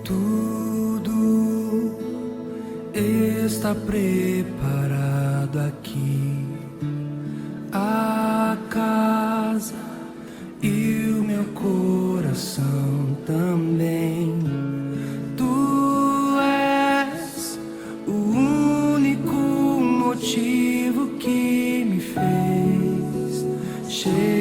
Tudo está preparado aqui, a casa e o meu coração também. Tu és o único motivo que me fez chegar.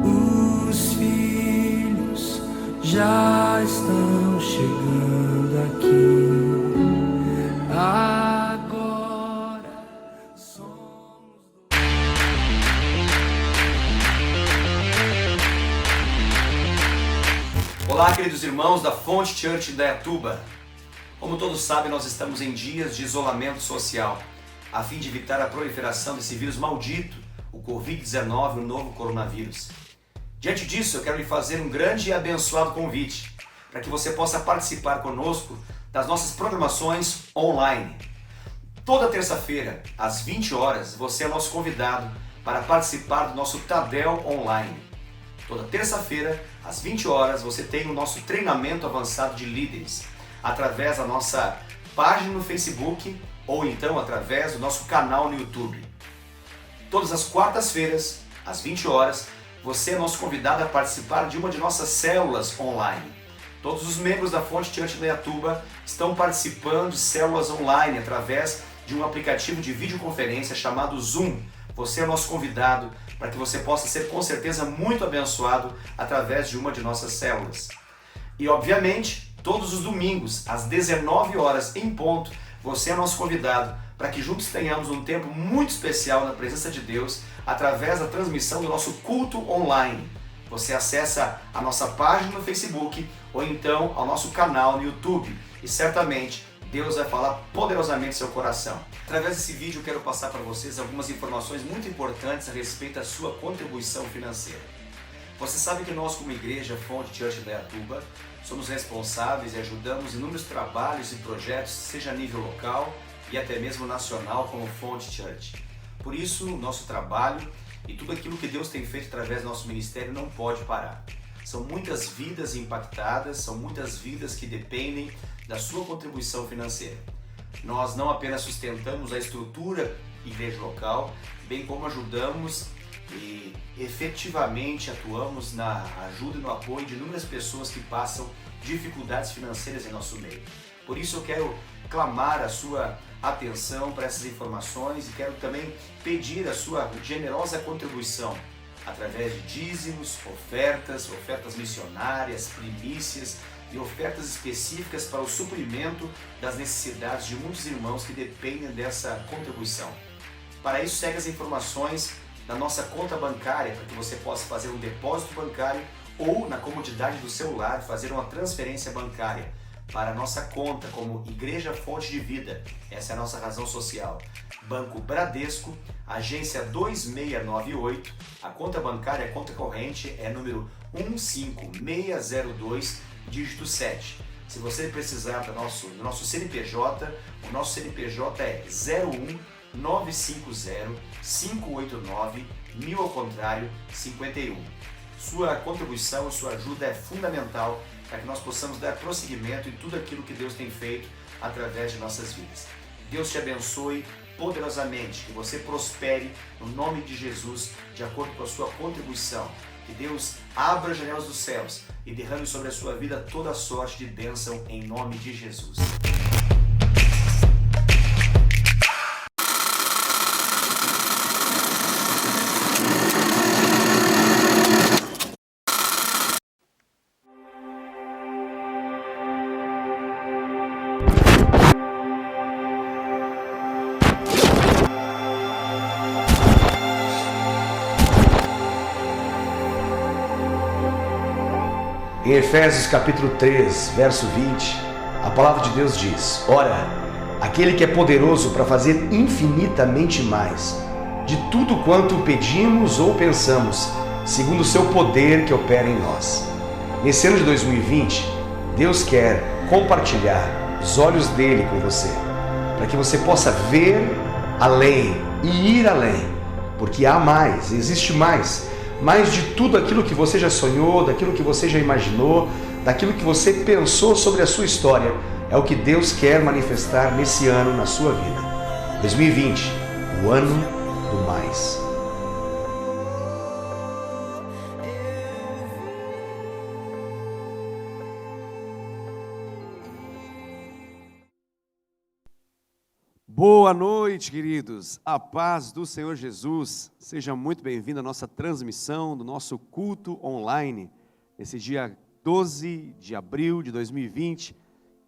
Os filhos já estão chegando aqui. Agora somos. Olá, queridos irmãos da Fonte Church em Indaiatuba. Como todos sabem, nós estamos em dias de isolamento social, a fim de evitar a proliferação desse vírus maldito, o Covid-19, o novo coronavírus. Diante disso, eu quero lhe fazer um grande e abençoado convite, para que você possa participar conosco das nossas programações online. Toda terça-feira, às 20 horas, você é nosso convidado para participar do nosso Tadel Online. Toda terça-feira, às 20 horas, você tem o nosso treinamento avançado de líderes, através da nossa página no Facebook ou então através do nosso canal no YouTube. Todas as quartas-feiras, às 20 horas, você é nosso convidado a participar de uma de nossas células online. Todos os membros da Fonte Church Indaiatuba estão participando de células online através de um aplicativo de videoconferência chamado Zoom. Você é nosso convidado para que você possa ser com certeza muito abençoado através de uma de nossas células. E obviamente, todos os domingos, às 19 horas em ponto, você é nosso convidado para que juntos tenhamos um tempo muito especial na presença de Deus através da transmissão do nosso culto online. Você acessa a nossa página no Facebook ou então ao nosso canal no YouTube e certamente Deus vai falar poderosamente no seu coração. Através desse vídeo eu quero passar para vocês algumas informações muito importantes a respeito da sua contribuição financeira. Você sabe que nós, como igreja Fonte Church Indaiatuba, somos responsáveis e ajudamos inúmeros trabalhos e projetos, seja a nível local e até mesmo nacional, como Fonte Church. Por isso, o nosso trabalho e tudo aquilo que Deus tem feito através do nosso ministério não pode parar. São muitas vidas impactadas, são muitas vidas que dependem da sua contribuição financeira. Nós não apenas sustentamos a estrutura igreja local, bem como ajudamos e efetivamente atuamos na ajuda e no apoio de inúmeras pessoas que passam dificuldades financeiras em nosso meio. Por isso eu quero clamar a sua atenção para essas informações e quero também pedir a sua generosa contribuição através de dízimos, ofertas missionárias, primícias e ofertas específicas para o suprimento das necessidades de muitos irmãos que dependem dessa contribuição. Para isso, segue as informações da nossa conta bancária para que você possa fazer um depósito bancário ou, na comodidade do seu lar, fazer uma transferência bancária para a nossa conta como Igreja Fonte de Vida. Essa é a nossa razão social. Banco Bradesco, agência 2698, a conta bancária, a conta corrente é número 15602, dígito 7. Se você precisar do nosso CNPJ, o nosso CNPJ é 01950-589-1000 ao contrário 51. Sua contribuição, sua ajuda é fundamental para que nós possamos dar prosseguimento em tudo aquilo que Deus tem feito através de nossas vidas. Deus te abençoe poderosamente, que você prospere no nome de Jesus, de acordo com a sua contribuição. Que Deus abra as janelas dos céus e derrame sobre a sua vida toda a sorte de bênção em nome de Jesus. Em Efésios capítulo 3, verso 20, a palavra de Deus diz: Ora, aquele que é poderoso para fazer infinitamente mais, de tudo quanto pedimos ou pensamos, segundo o seu poder que opera em nós. Nesse ano de 2020, Deus quer compartilhar os olhos dele com você, para que você possa ver além e ir além, porque há mais, existe mais. mais de tudo aquilo que você já sonhou, daquilo que você já imaginou, daquilo que você pensou sobre a sua história. É o que Deus quer manifestar nesse ano na sua vida. 2020, o ano do mais. Boa noite, queridos. A paz do Senhor Jesus. Seja muito bem-vindo à nossa transmissão do nosso culto online, nesse dia 12 de abril de 2020,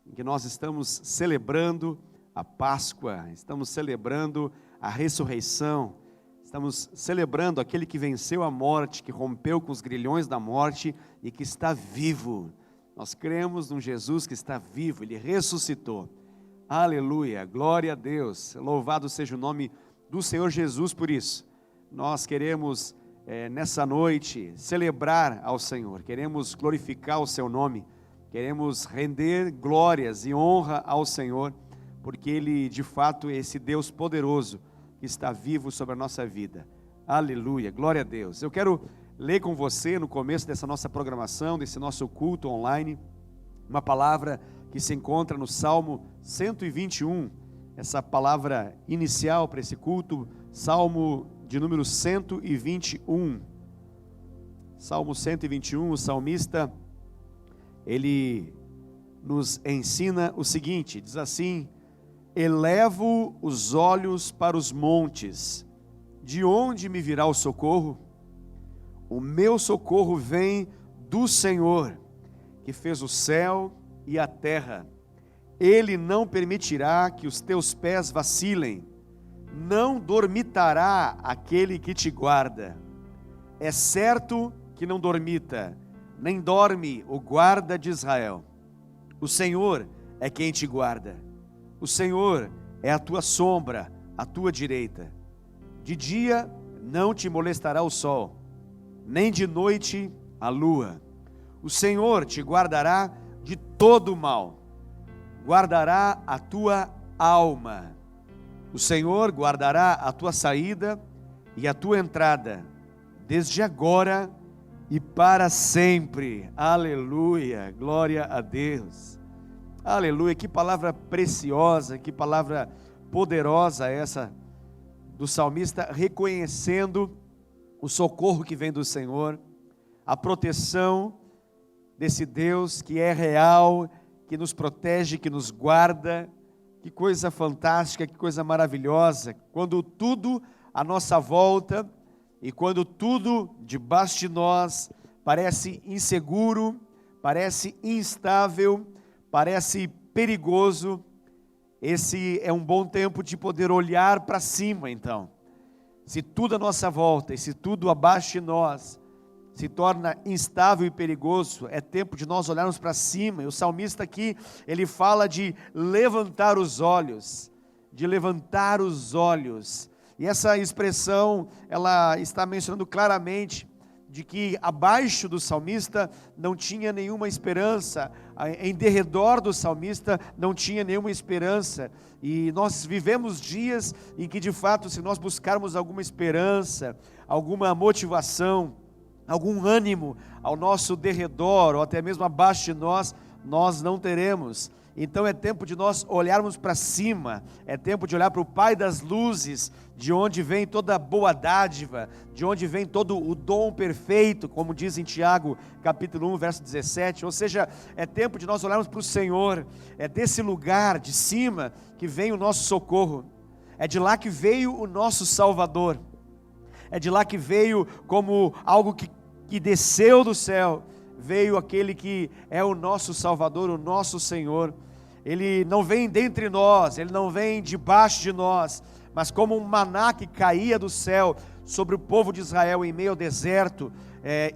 em que nós estamos celebrando a Páscoa, estamos celebrando a ressurreição, estamos celebrando aquele que venceu a morte, que rompeu com os grilhões da morte e que está vivo. Nós cremos num Jesus que está vivo, Ele ressuscitou. Aleluia, glória a Deus, louvado seja o nome do Senhor Jesus por isso. Nós queremos nessa noite celebrar ao Senhor, queremos glorificar o seu nome, queremos render glórias e honra ao Senhor, porque Ele de fato é esse Deus poderoso que está vivo sobre a nossa vida. Aleluia, glória a Deus. Eu quero ler com você no começo dessa nossa programação, desse nosso culto online, uma palavra que se encontra no Salmo 121, essa palavra inicial para esse culto, Salmo de número 121. Salmo 121, o salmista, ele nos ensina o seguinte, diz assim: elevo os olhos para os montes, de onde me virá o socorro? O meu socorro vem do Senhor, que fez o céu e a terra. Ele não permitirá que os teus pés vacilem, não dormitará aquele que te guarda. É certo que não dormita, nem dorme o guarda de Israel. O Senhor é quem te guarda, o Senhor é a tua sombra, a tua direita. De dia não te molestará o sol, nem de noite a lua. O Senhor te guardará de todo o mal, guardará a tua alma. O Senhor guardará a tua saída e a tua entrada, desde agora e para sempre. Aleluia, glória a Deus. Aleluia, que palavra preciosa, que palavra poderosa essa do salmista, reconhecendo o socorro que vem do Senhor, a proteção desse Deus que é real, que nos protege, que nos guarda. Que coisa fantástica, que coisa maravilhosa, quando tudo à nossa volta e quando tudo debaixo de nós parece inseguro, parece instável, parece perigoso. Esse é um bom tempo de poder olhar para cima então. Se tudo à nossa volta e se tudo abaixo de nós se torna instável e perigoso, é tempo de nós olharmos para cima. E o salmista aqui, ele fala de levantar os olhos, de levantar os olhos. E essa expressão, ela está mencionando claramente de que abaixo do salmista não tinha nenhuma esperança, em derredor do salmista não tinha nenhuma esperança. E nós vivemos dias em que de fato, se nós buscarmos alguma esperança, alguma motivação, algum ânimo ao nosso derredor, ou até mesmo abaixo de nós, nós não teremos. Então é tempo de nós olharmos para cima, é tempo de olhar para o Pai das luzes, de onde vem toda boa dádiva, de onde vem todo o dom perfeito, como diz em Tiago, capítulo 1, verso 17, ou seja, é tempo de nós olharmos para o Senhor, é desse lugar de cima que vem o nosso socorro, é de lá que veio o nosso Salvador, é de lá que veio como algo que desceu do céu, veio aquele que é o nosso Salvador, o nosso Senhor. Ele não vem dentre nós, Ele não vem debaixo de nós, mas como um maná que caía do céu sobre o povo de Israel em meio ao deserto,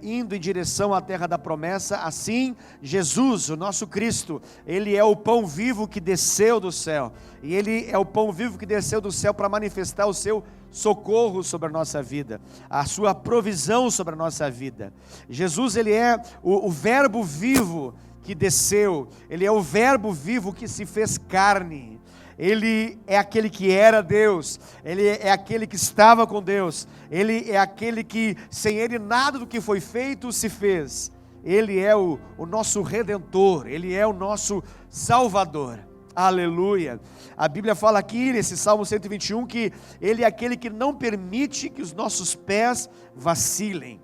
indo em direção à terra da promessa, assim Jesus, o nosso Cristo, Ele é o pão vivo que desceu do céu, e Ele é o pão vivo que desceu do céu para manifestar o seu socorro sobre a nossa vida, a sua provisão sobre a nossa vida. Jesus, Ele é o verbo vivo que desceu, Ele é o verbo vivo que se fez carne, Ele é aquele que era Deus, Ele é aquele que estava com Deus, Ele é aquele que, sem Ele, nada do que foi feito se fez. Ele é o nosso Redentor, Ele é o nosso Salvador. Aleluia. A Bíblia fala aqui nesse Salmo 121 que Ele é aquele que não permite que os nossos pés vacilem.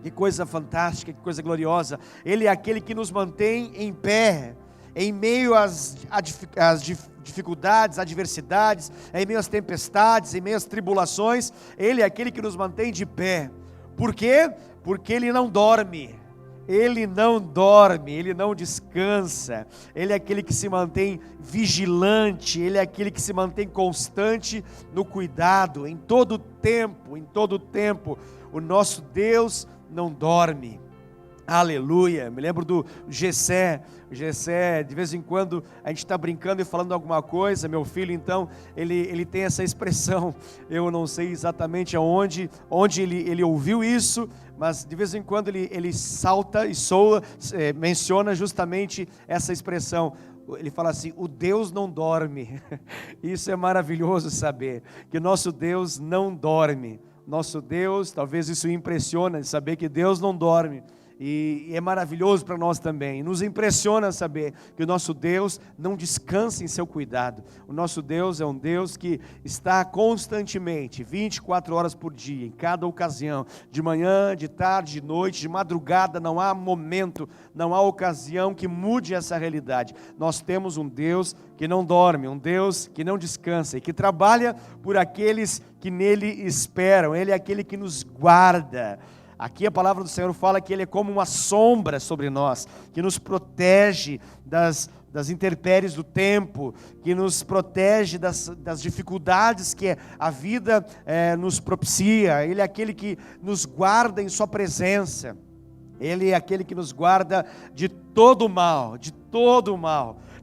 Que coisa fantástica, que coisa gloriosa. Ele é aquele que nos mantém em pé, em meio às dificuldades, adversidades, em meio às tempestades, em meio às tribulações. Ele é aquele que nos mantém de pé. Por quê? Porque Ele não dorme. Ele não dorme, Ele não descansa, Ele é aquele que se mantém vigilante, Ele é aquele que se mantém constante no cuidado, em todo tempo, o nosso Deus não dorme. Aleluia. Me lembro do Gessé, de vez em quando a gente está brincando e falando alguma coisa, meu filho então, ele tem essa expressão, eu não sei exatamente onde ele ouviu isso, mas de vez em quando ele salta e soa, menciona justamente essa expressão. Ele fala assim: o Deus não dorme. Isso é maravilhoso saber, que nosso Deus não dorme. Nosso Deus, talvez isso impressiona, saber que Deus não dorme. E é maravilhoso para nós também, nos impressiona saber que o nosso Deus não descansa em seu cuidado. O nosso Deus é um Deus que está constantemente, 24 horas por dia, em cada ocasião, de manhã, de tarde, de noite, de madrugada, não há momento, não há ocasião que mude essa realidade. Nós temos um Deus que não dorme, um Deus que não descansa e que trabalha por aqueles que nele esperam. Ele é aquele que nos guarda. Aqui a palavra do Senhor fala que Ele é como uma sombra sobre nós, que nos protege das intempéries do tempo, que nos protege das dificuldades que a vida nos propicia. Ele é aquele que nos guarda em sua presença. Ele é aquele que nos guarda de todo mal,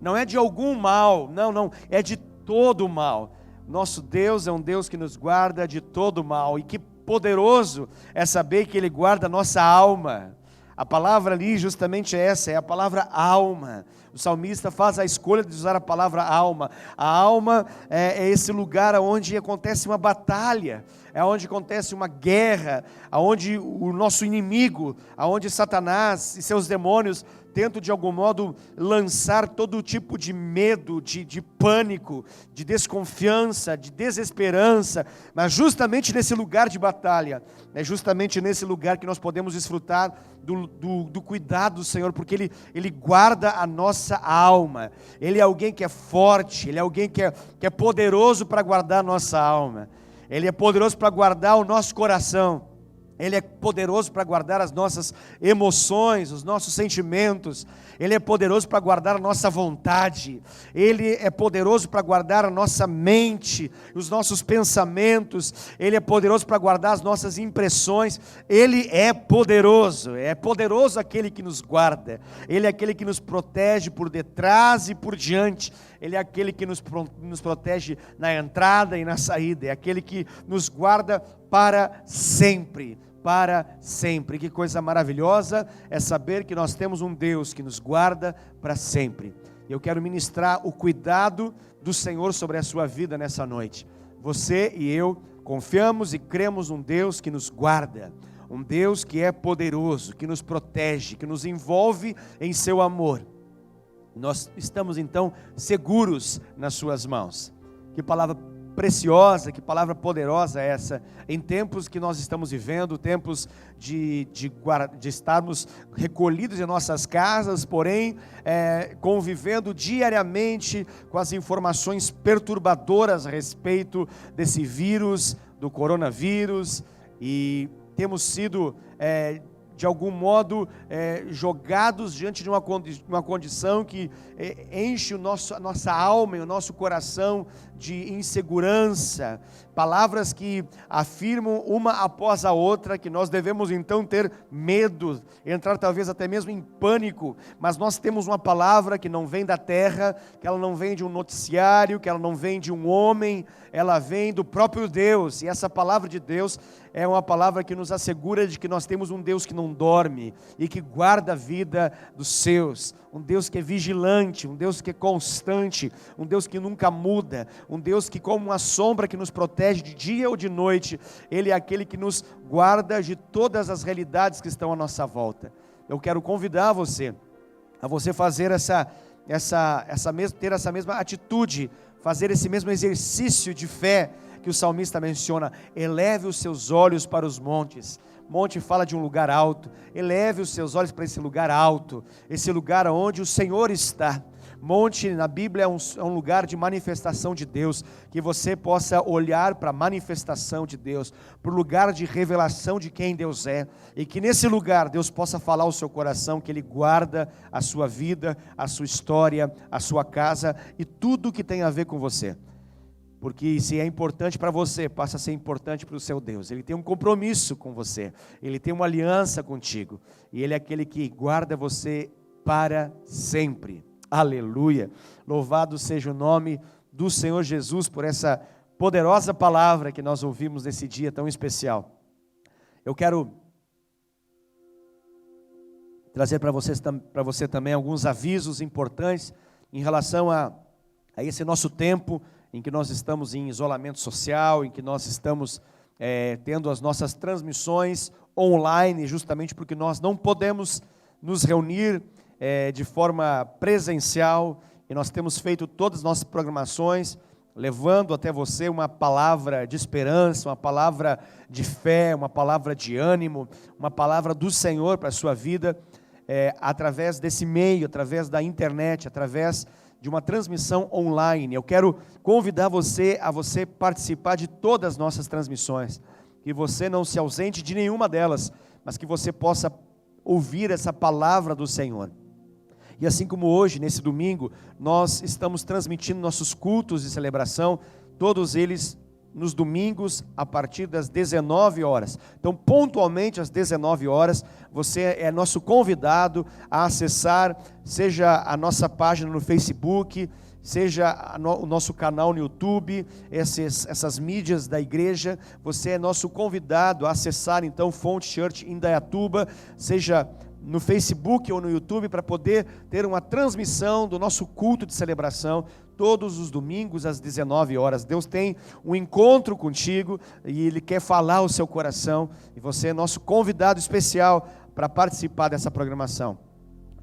Não é de algum mal, não, é de todo mal. Nosso Deus é um Deus que nos guarda de todo mal, e que poderoso é saber que Ele guarda a nossa alma. A palavra ali justamente é essa, é a palavra alma. O salmista faz a escolha de usar a palavra alma. A alma é esse lugar onde acontece uma batalha, é onde acontece uma guerra, onde o nosso inimigo, onde Satanás e seus demônios tentam de algum modo lançar todo tipo de medo, de pânico, de desconfiança, de desesperança. Mas justamente nesse lugar de batalha, é justamente nesse lugar que nós podemos desfrutar do cuidado do Senhor, porque Ele guarda a nossa alma. Ele é alguém que é forte, Ele é alguém que é poderoso para guardar a nossa alma. Ele é poderoso para guardar o nosso coração. Ele é poderoso para guardar as nossas emoções, os nossos sentimentos. Ele é poderoso para guardar a nossa vontade. Ele é poderoso para guardar a nossa mente, os nossos pensamentos. Ele é poderoso para guardar as nossas impressões. Ele é poderoso aquele que nos guarda. Ele é aquele que nos protege por detrás e por diante. Ele é aquele que nos protege na entrada e na saída. É aquele que nos guarda para sempre. Para sempre. Que coisa maravilhosa é saber que nós temos um Deus que nos guarda para sempre. Eu quero ministrar o cuidado do Senhor sobre a sua vida nessa noite. Você e eu confiamos e cremos num Deus que nos guarda, um Deus que é poderoso, que nos protege, que nos envolve em seu amor. Nós estamos então seguros nas suas mãos. Que palavra preciosa, que palavra poderosa é essa, em tempos que nós estamos vivendo, tempos de estarmos recolhidos em nossas casas, porém convivendo diariamente com as informações perturbadoras a respeito desse vírus, do coronavírus, e temos sido de algum modo jogados diante de uma condição que enche a nossa alma e o nosso coração de insegurança, palavras que afirmam uma após a outra que nós devemos então ter medo, entrar talvez até mesmo em pânico, mas nós temos uma palavra que não vem da terra, que ela não vem de um noticiário, que ela não vem de um homem, ela vem do próprio Deus, e essa palavra de Deus é uma palavra que nos assegura de que nós temos um Deus que não não dorme e que guarda a vida dos seus, um Deus que é vigilante, um Deus que é constante, um Deus que nunca muda, um Deus que, como uma sombra que nos protege de dia ou de noite, Ele é aquele que nos guarda de todas as realidades que estão à nossa volta. Eu quero convidar você a você fazer ter essa mesma atitude, fazer esse mesmo exercício de fé que o salmista menciona. Eleve os seus olhos para os montes. Monte fala de um lugar alto. Eleve os seus olhos para esse lugar alto, esse lugar onde o Senhor está. Monte na Bíblia é um lugar de manifestação de Deus, que você possa olhar para a manifestação de Deus, para o lugar de revelação de quem Deus é, e que nesse lugar Deus possa falar ao seu coração, que Ele guarda a sua vida, a sua história, a sua casa e tudo que tem a ver com você. Porque se é importante para você, passa a ser importante para o seu Deus. Ele tem um compromisso com você, Ele tem uma aliança contigo, e Ele é aquele que guarda você para sempre. Aleluia, louvado seja o nome do Senhor Jesus por essa poderosa palavra que nós ouvimos nesse dia tão especial. Eu quero trazer para você também alguns avisos importantes em relação a esse nosso tempo em que nós estamos em isolamento social, em que nós estamos tendo as nossas transmissões online, justamente porque nós não podemos nos reunir de forma presencial, e nós temos feito todas as nossas programações, levando até você uma palavra de esperança, uma palavra de fé, uma palavra de ânimo, uma palavra do Senhor para a sua vida, através desse meio, através da internet, através de uma transmissão online. Eu quero convidar você a você participar de todas as nossas transmissões, que você não se ausente de nenhuma delas, mas que você possa ouvir essa palavra do Senhor. E assim como hoje, nesse domingo, nós estamos transmitindo nossos cultos de celebração, todos eles nos domingos a partir das 19 horas. Então, pontualmente às 19 horas, você é nosso convidado a acessar, seja a nossa página no Facebook, seja o nosso canal no YouTube, essas mídias da igreja. Você é nosso convidado a acessar então Fonte Church Indaiatuba, seja no Facebook ou no YouTube, para poder ter uma transmissão do nosso culto de celebração todos os domingos às 19 horas. Deus tem um encontro contigo e Ele quer falar ao seu coração, e você é nosso convidado especial para participar dessa programação.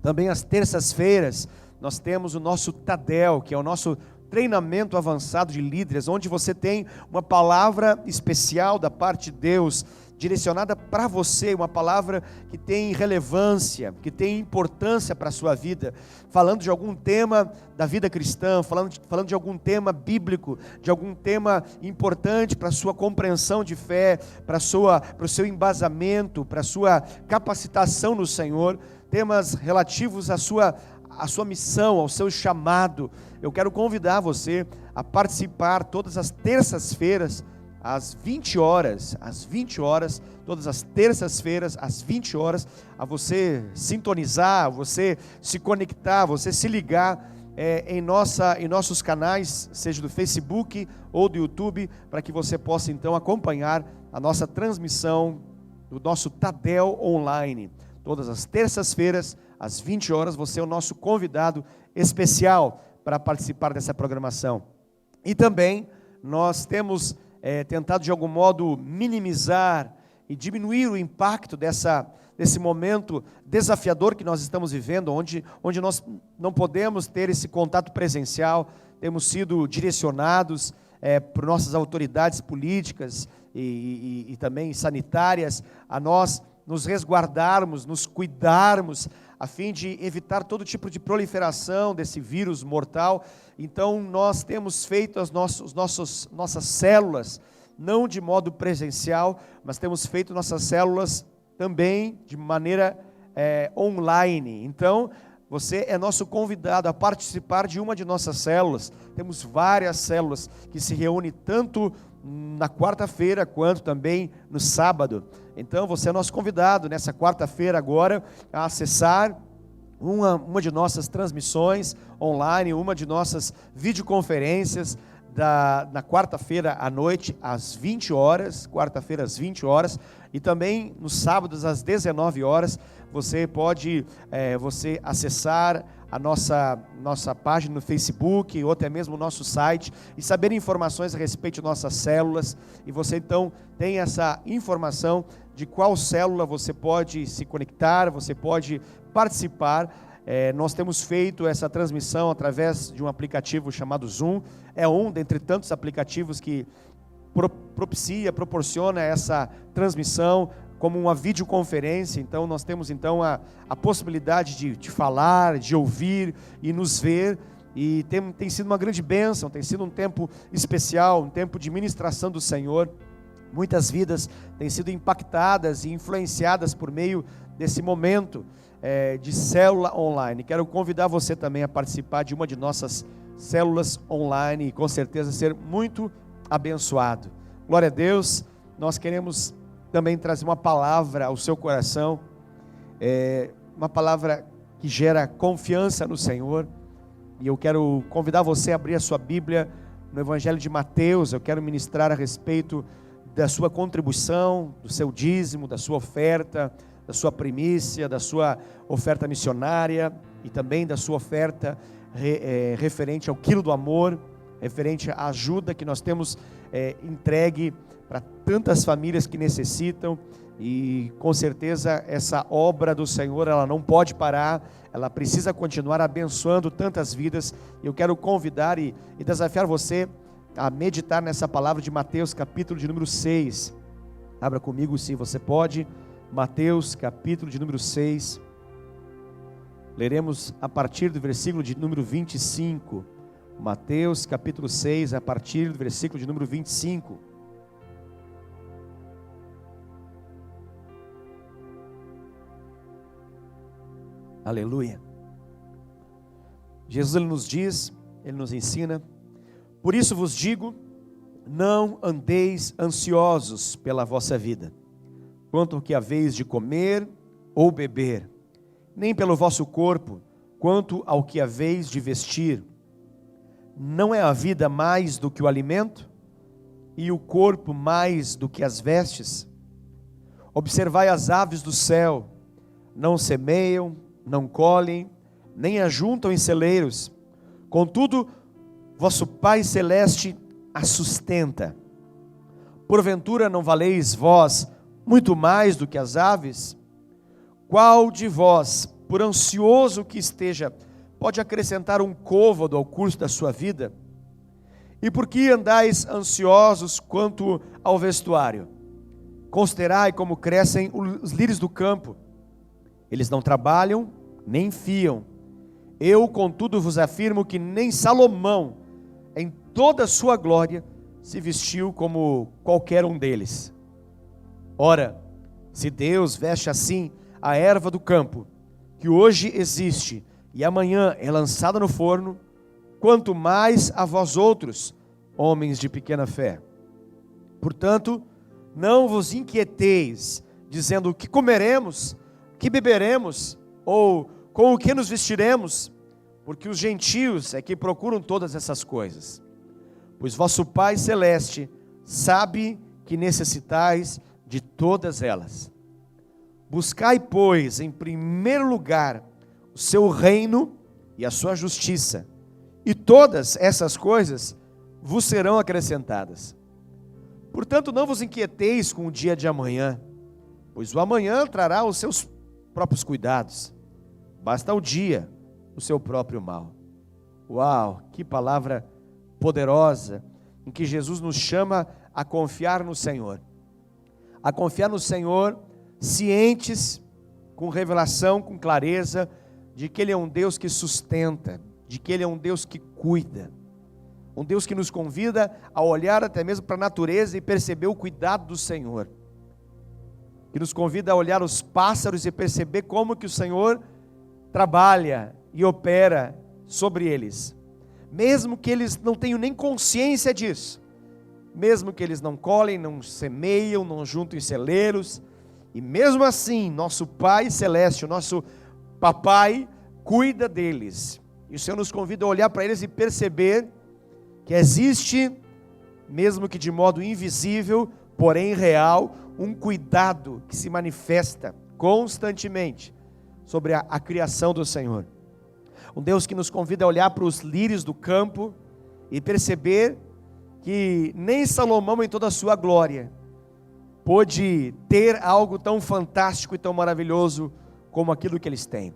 Também às terças-feiras nós temos o nosso Tadel, que é o nosso treinamento avançado de líderes, onde você tem uma palavra especial da parte de Deus, direcionada para você, uma palavra que tem relevância, que tem importância para a sua vida, falando de algum tema da vida cristã, falando de algum tema bíblico, de algum tema importante para a sua compreensão de fé, para o seu embasamento, para a sua capacitação no Senhor, temas relativos à sua missão, ao seu chamado. Eu quero convidar você a participar todas as terças-feiras, às 20 horas, todas as terças-feiras, às 20 horas, a você sintonizar, você se conectar, você se ligar em nossos canais, seja do Facebook ou do YouTube, para que você possa então acompanhar a nossa transmissão do nosso Tadel online. Todas as terças-feiras, às 20 horas, você é o nosso convidado especial para participar dessa programação. E também nós temos tentado de algum modo minimizar e diminuir o impacto desse momento desafiador que nós estamos vivendo, onde nós não podemos ter esse contato presencial. Temos sido direcionados por nossas autoridades políticas e também sanitárias a nós nos resguardarmos, nos cuidarmos, a fim de evitar todo tipo de proliferação desse vírus mortal. Então nós temos feito as nossas células, não de modo presencial, mas temos feito nossas células também de maneira online. Então você é nosso convidado a participar de uma de nossas células. Temos várias células que se reúnem tanto na quarta-feira quanto também no sábado. Então você é nosso convidado nessa quarta-feira agora a acessar uma de nossas transmissões online, uma de nossas videoconferências na quarta-feira à noite, às 20 horas, quarta-feira às 20 horas, e também nos sábados às 19 horas, você pode você acessar a nossa página no Facebook, ou até mesmo o nosso site, e saber informações a respeito de nossas células, e você então tem essa informação de qual célula você pode se conectar, você pode participar. Nós temos feito essa transmissão através de um aplicativo chamado Zoom. É um dentre tantos aplicativos que proporciona essa transmissão como uma videoconferência. Então nós temos então a possibilidade de falar, de ouvir e nos ver, e tem sido uma grande bênção, tem sido um tempo especial, um tempo de ministração do Senhor. Muitas vidas têm sido impactadas e influenciadas por meio desse momento de célula online. Quero convidar você também a participar de uma de nossas células online e com certeza ser muito abençoado. Glória a Deus. Nós queremos também trazer uma palavra ao seu coração, uma palavra que gera confiança no Senhor, e eu quero convidar você a abrir a sua Bíblia no Evangelho de Mateus. Eu quero ministrar a respeito da sua contribuição, do seu dízimo, da sua oferta, da sua primícia, da sua oferta missionária e também da sua oferta referente ao quilo do amor, referente à ajuda que nós temos entregue para tantas famílias que necessitam. E com certeza essa obra do Senhor, ela não pode parar, ela precisa continuar abençoando tantas vidas. Eu quero convidar e desafiar você a meditar nessa palavra de Mateus, capítulo de número 6. Abra comigo, se você pode, Mateus, capítulo de número 6. Leremos a partir do versículo de número 25. Mateus, capítulo 6, a partir do versículo de número 25. Aleluia. Jesus, ele nos diz, ele nos ensina: por isso vos digo, não andeis ansiosos pela vossa vida, quanto ao que haveis de comer ou beber, nem pelo vosso corpo, quanto ao que haveis de vestir. Não é a vida mais do que o alimento, e o corpo mais do que as vestes? Observai as aves do céu, não semeiam, não colhem, nem ajuntam em celeiros, contudo, vosso Pai Celeste a sustenta. Porventura não valeis vós muito mais do que as aves? Qual de vós, por ansioso que esteja, pode acrescentar um côvado ao curso da sua vida? E por que andais ansiosos quanto ao vestuário? Considerai como crescem os lírios do campo. Eles não trabalham, nem fiam. Eu, contudo, vos afirmo que nem Salomão, em toda a sua glória, se vestiu como qualquer um deles. Ora, se Deus veste assim a erva do campo, que hoje existe e amanhã é lançada no forno, quanto mais a vós outros, homens de pequena fé. Portanto, não vos inquieteis, dizendo: o que comeremos, que beberemos, ou com o que nos vestiremos? Porque os gentios é que procuram todas essas coisas. Pois vosso Pai Celeste sabe que necessitais de todas elas. Buscai, pois, em primeiro lugar o seu reino e a sua justiça, e todas essas coisas vos serão acrescentadas. Portanto, não vos inquieteis com o dia de amanhã, pois o amanhã trará os seus próprios cuidados. Basta o dia o seu próprio mal. Uau, que palavra poderosa, em que Jesus nos chama a confiar no Senhor. A confiar no Senhor, cientes, com revelação, com clareza, de que Ele é um Deus que sustenta, de que Ele é um Deus que cuida. Um Deus que nos convida a olhar até mesmo para a natureza e perceber o cuidado do Senhor. Que nos convida a olhar os pássaros e perceber como que o Senhor trabalha e opera sobre eles. Mesmo que eles não tenham nem consciência disso. Mesmo que eles não colhem, não semeiam, não juntam em celeiros. E mesmo assim, nosso Pai Celeste, o nosso Papai, cuida deles. E o Senhor nos convida a olhar para eles e perceber que existe, mesmo que de modo invisível, porém real, um cuidado que se manifesta constantemente sobre a criação do Senhor. Um Deus que nos convida a olhar para os lírios do campo e perceber que nem Salomão em toda a sua glória pôde ter algo tão fantástico e tão maravilhoso como aquilo que eles têm.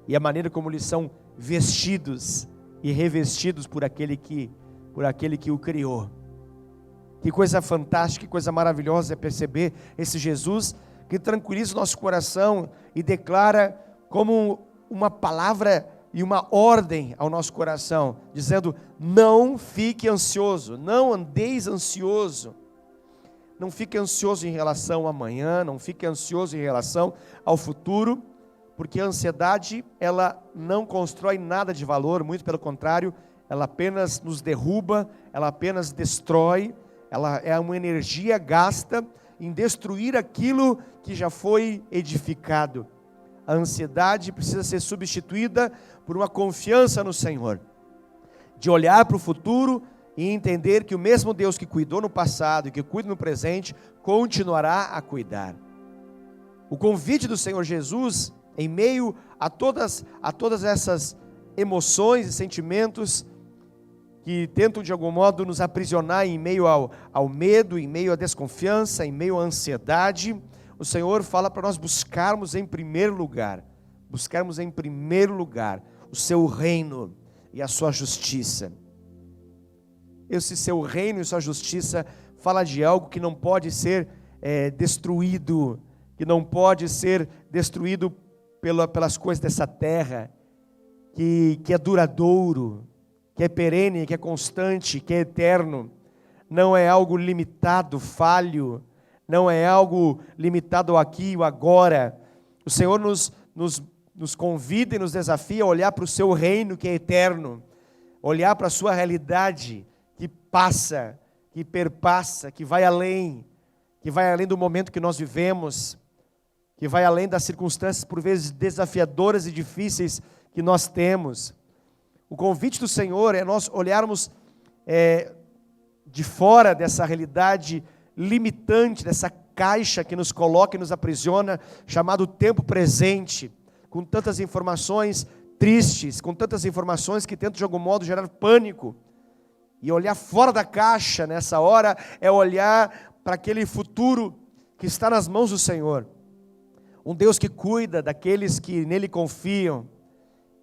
E a maneira como eles são vestidos e revestidos por aquele que o criou. Que coisa fantástica, que coisa maravilhosa é perceber esse Jesus que tranquiliza o nosso coração e declara como uma palavra e uma ordem ao nosso coração, dizendo: não fique ansioso, não andeis ansioso. Não fique ansioso em relação ao amanhã, não fique ansioso em relação ao futuro, porque a ansiedade, ela não constrói nada de valor, muito pelo contrário, ela apenas nos derruba, ela apenas destrói, ela é uma energia gasta em destruir aquilo que já foi edificado. A ansiedade precisa ser substituída por uma confiança no Senhor, de olhar para o futuro e entender que o mesmo Deus que cuidou no passado e que cuida no presente, continuará a cuidar. O convite do Senhor Jesus, em meio a todas essas emoções e sentimentos que tentam de algum modo nos aprisionar em meio ao medo, em meio à desconfiança, em meio à ansiedade, o Senhor fala para nós buscarmos em primeiro lugar o seu reino e a sua justiça. Esse seu reino e sua justiça fala de algo que não pode ser destruído, que não pode ser destruído pelas coisas dessa terra, que é duradouro, que é perene, que é constante, que é eterno. Não é algo limitado, falho, não é algo limitado ao aqui e ao agora. O Senhor nos convida e nos desafia a olhar para o seu reino que é eterno, olhar para a sua realidade que passa, que perpassa, que vai além do momento que nós vivemos, que vai além das circunstâncias por vezes desafiadoras e difíceis que nós temos. O convite do Senhor é nós olharmos de fora dessa realidade limitante, dessa caixa que nos coloca e nos aprisiona, chamado tempo presente, com tantas informações tristes, com tantas informações que tentam de algum modo gerar pânico. E olhar fora da caixa nessa hora é olhar para aquele futuro que está nas mãos do Senhor. Um Deus que cuida daqueles que nele confiam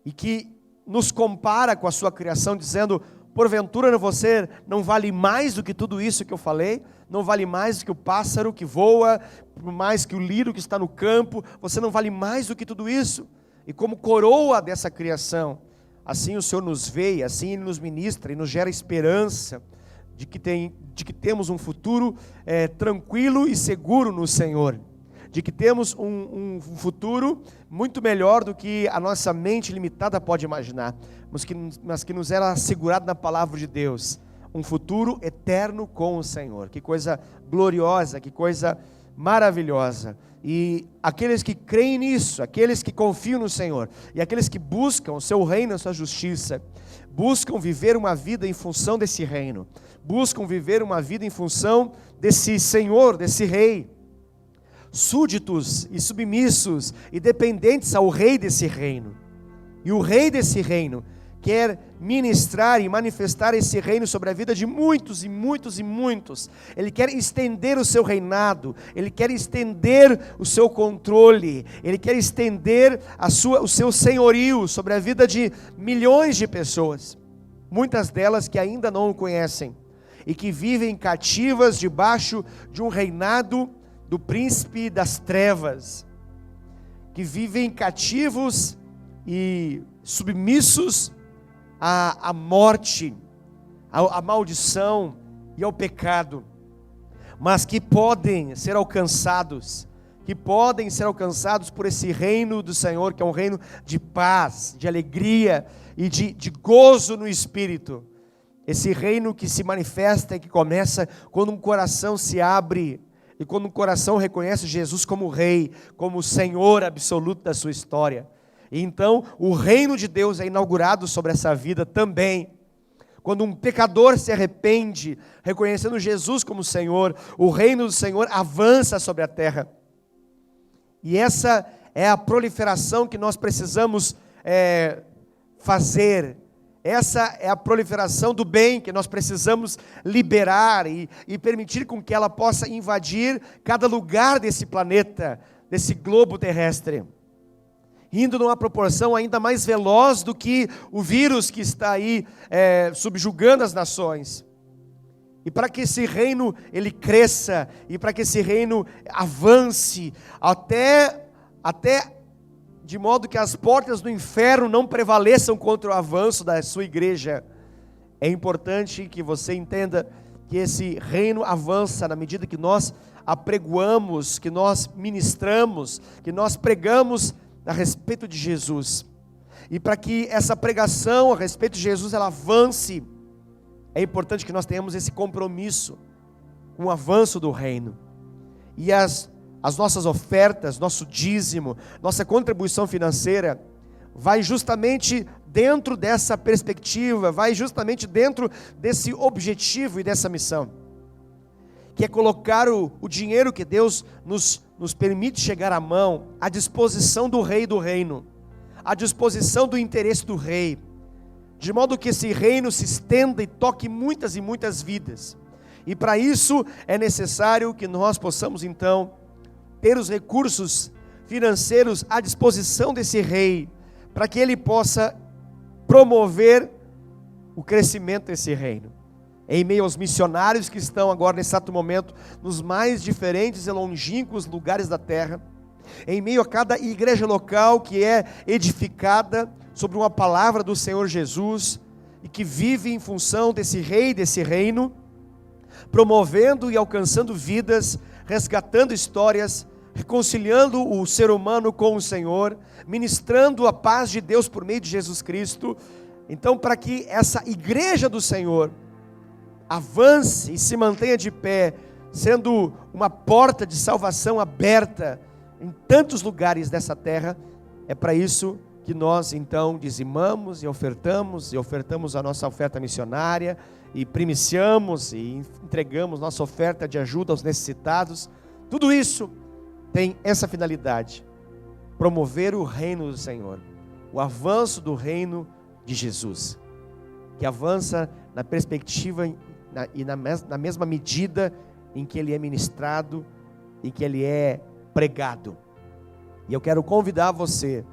e que nos compara com a sua criação, dizendo: porventura você não vale mais do que tudo isso que eu falei? Não vale mais do que o pássaro que voa, mais que o lírio que está no campo? Você não vale mais do que tudo isso? E como coroa dessa criação, assim o Senhor nos vê, assim Ele nos ministra e nos gera esperança de que temos um futuro tranquilo e seguro no Senhor, de que temos um futuro muito melhor do que a nossa mente limitada pode imaginar, mas que nos era assegurado na palavra de Deus, um futuro eterno com o Senhor. Que coisa gloriosa, que coisa maravilhosa. E aqueles que creem nisso, aqueles que confiam no Senhor, e aqueles que buscam o seu reino e a sua justiça, buscam viver uma vida em função desse reino, buscam viver uma vida em função desse Senhor, desse Rei, súditos e submissos e dependentes ao Rei desse reino. E o Rei desse reino quer ministrar e manifestar esse reino sobre a vida de muitos e muitos e muitos. Ele quer estender o seu reinado, Ele quer estender o seu controle, Ele quer estender o seu senhorio sobre a vida de milhões de pessoas, muitas delas que ainda não o conhecem e que vivem cativas debaixo de um reinado do príncipe das trevas, que vivem cativos e submissos à morte, à maldição e ao pecado, mas que podem ser alcançados por esse reino do Senhor, que é um reino de paz, de alegria e de gozo no Espírito. Esse reino que se manifesta e que começa quando um coração se abre e quando um coração reconhece Jesus como Rei, como o Senhor absoluto da sua história. E então o reino de Deus é inaugurado sobre essa vida também, Quando um pecador se arrepende, reconhecendo Jesus como Senhor, o reino do Senhor avança sobre a terra. E essa é a proliferação que nós precisamos fazer. Essa é a proliferação do bem que nós precisamos liberar e permitir com que ela possa invadir cada lugar desse planeta, desse globo terrestre, indo numa proporção ainda mais veloz do que o vírus que está aí subjugando as nações. E para que esse reino ele cresça, e para que esse reino avance, até de modo que as portas do inferno não prevaleçam contra o avanço da sua igreja, é importante que você entenda que esse reino avança na medida que nós apregoamos, que nós ministramos, que nós pregamos a respeito de Jesus. E para que essa pregação a respeito de Jesus ela avance, é importante que nós tenhamos esse compromisso com o avanço do reino. E as nossas ofertas, nosso dízimo, nossa contribuição financeira, vai justamente dentro dessa perspectiva, vai justamente dentro desse objetivo e dessa missão, que é colocar o dinheiro que Deus nos permite chegar à mão, à disposição do rei do reino, à disposição do interesse do rei, de modo que esse reino se estenda e toque muitas e muitas vidas. E para isso é necessário que nós possamos então ter os recursos financeiros à disposição desse rei, para que ele possa promover o crescimento desse reino, em meio aos missionários que estão agora nesse exato momento, nos mais diferentes e longínquos lugares da terra, em meio a cada igreja local que é edificada sobre uma palavra do Senhor Jesus, e que vive em função desse rei, desse reino, promovendo e alcançando vidas, resgatando histórias, reconciliando o ser humano com o Senhor, ministrando a paz de Deus por meio de Jesus Cristo. Então, para que essa igreja do Senhor avance e se mantenha de pé, sendo uma porta de salvação aberta em tantos lugares dessa terra, é para isso que nós então dizimamos e ofertamos a nossa oferta missionária, e primiciamos e entregamos nossa oferta de ajuda aos necessitados. Tudo isso tem essa finalidade: promover o reino do Senhor, o avanço do reino de Jesus, que avança na perspectiva e na mesma medida em que ele é ministrado, em que ele é pregado. E eu quero convidar você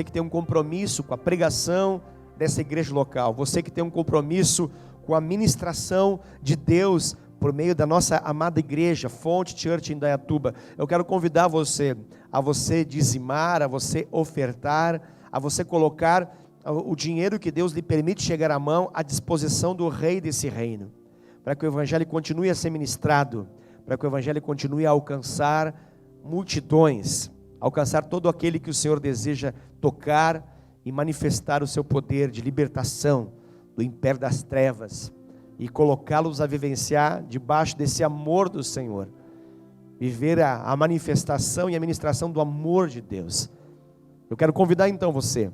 que tem um compromisso com a pregação dessa igreja local, você que tem um compromisso com a ministração de Deus por meio da nossa amada igreja, Fonte Church em Indaiatuba, eu quero convidar você a você dizimar, a você ofertar, a você colocar o dinheiro que Deus lhe permite chegar à mão à disposição do rei desse reino, para que o evangelho continue a ser ministrado, para que o evangelho continue a alcançar multidões, alcançar todo aquele que o Senhor deseja tocar e manifestar o seu poder de libertação do império das trevas, e colocá-los a vivenciar debaixo desse amor do Senhor, viver a manifestação e a ministração do amor de Deus. Eu quero convidar então você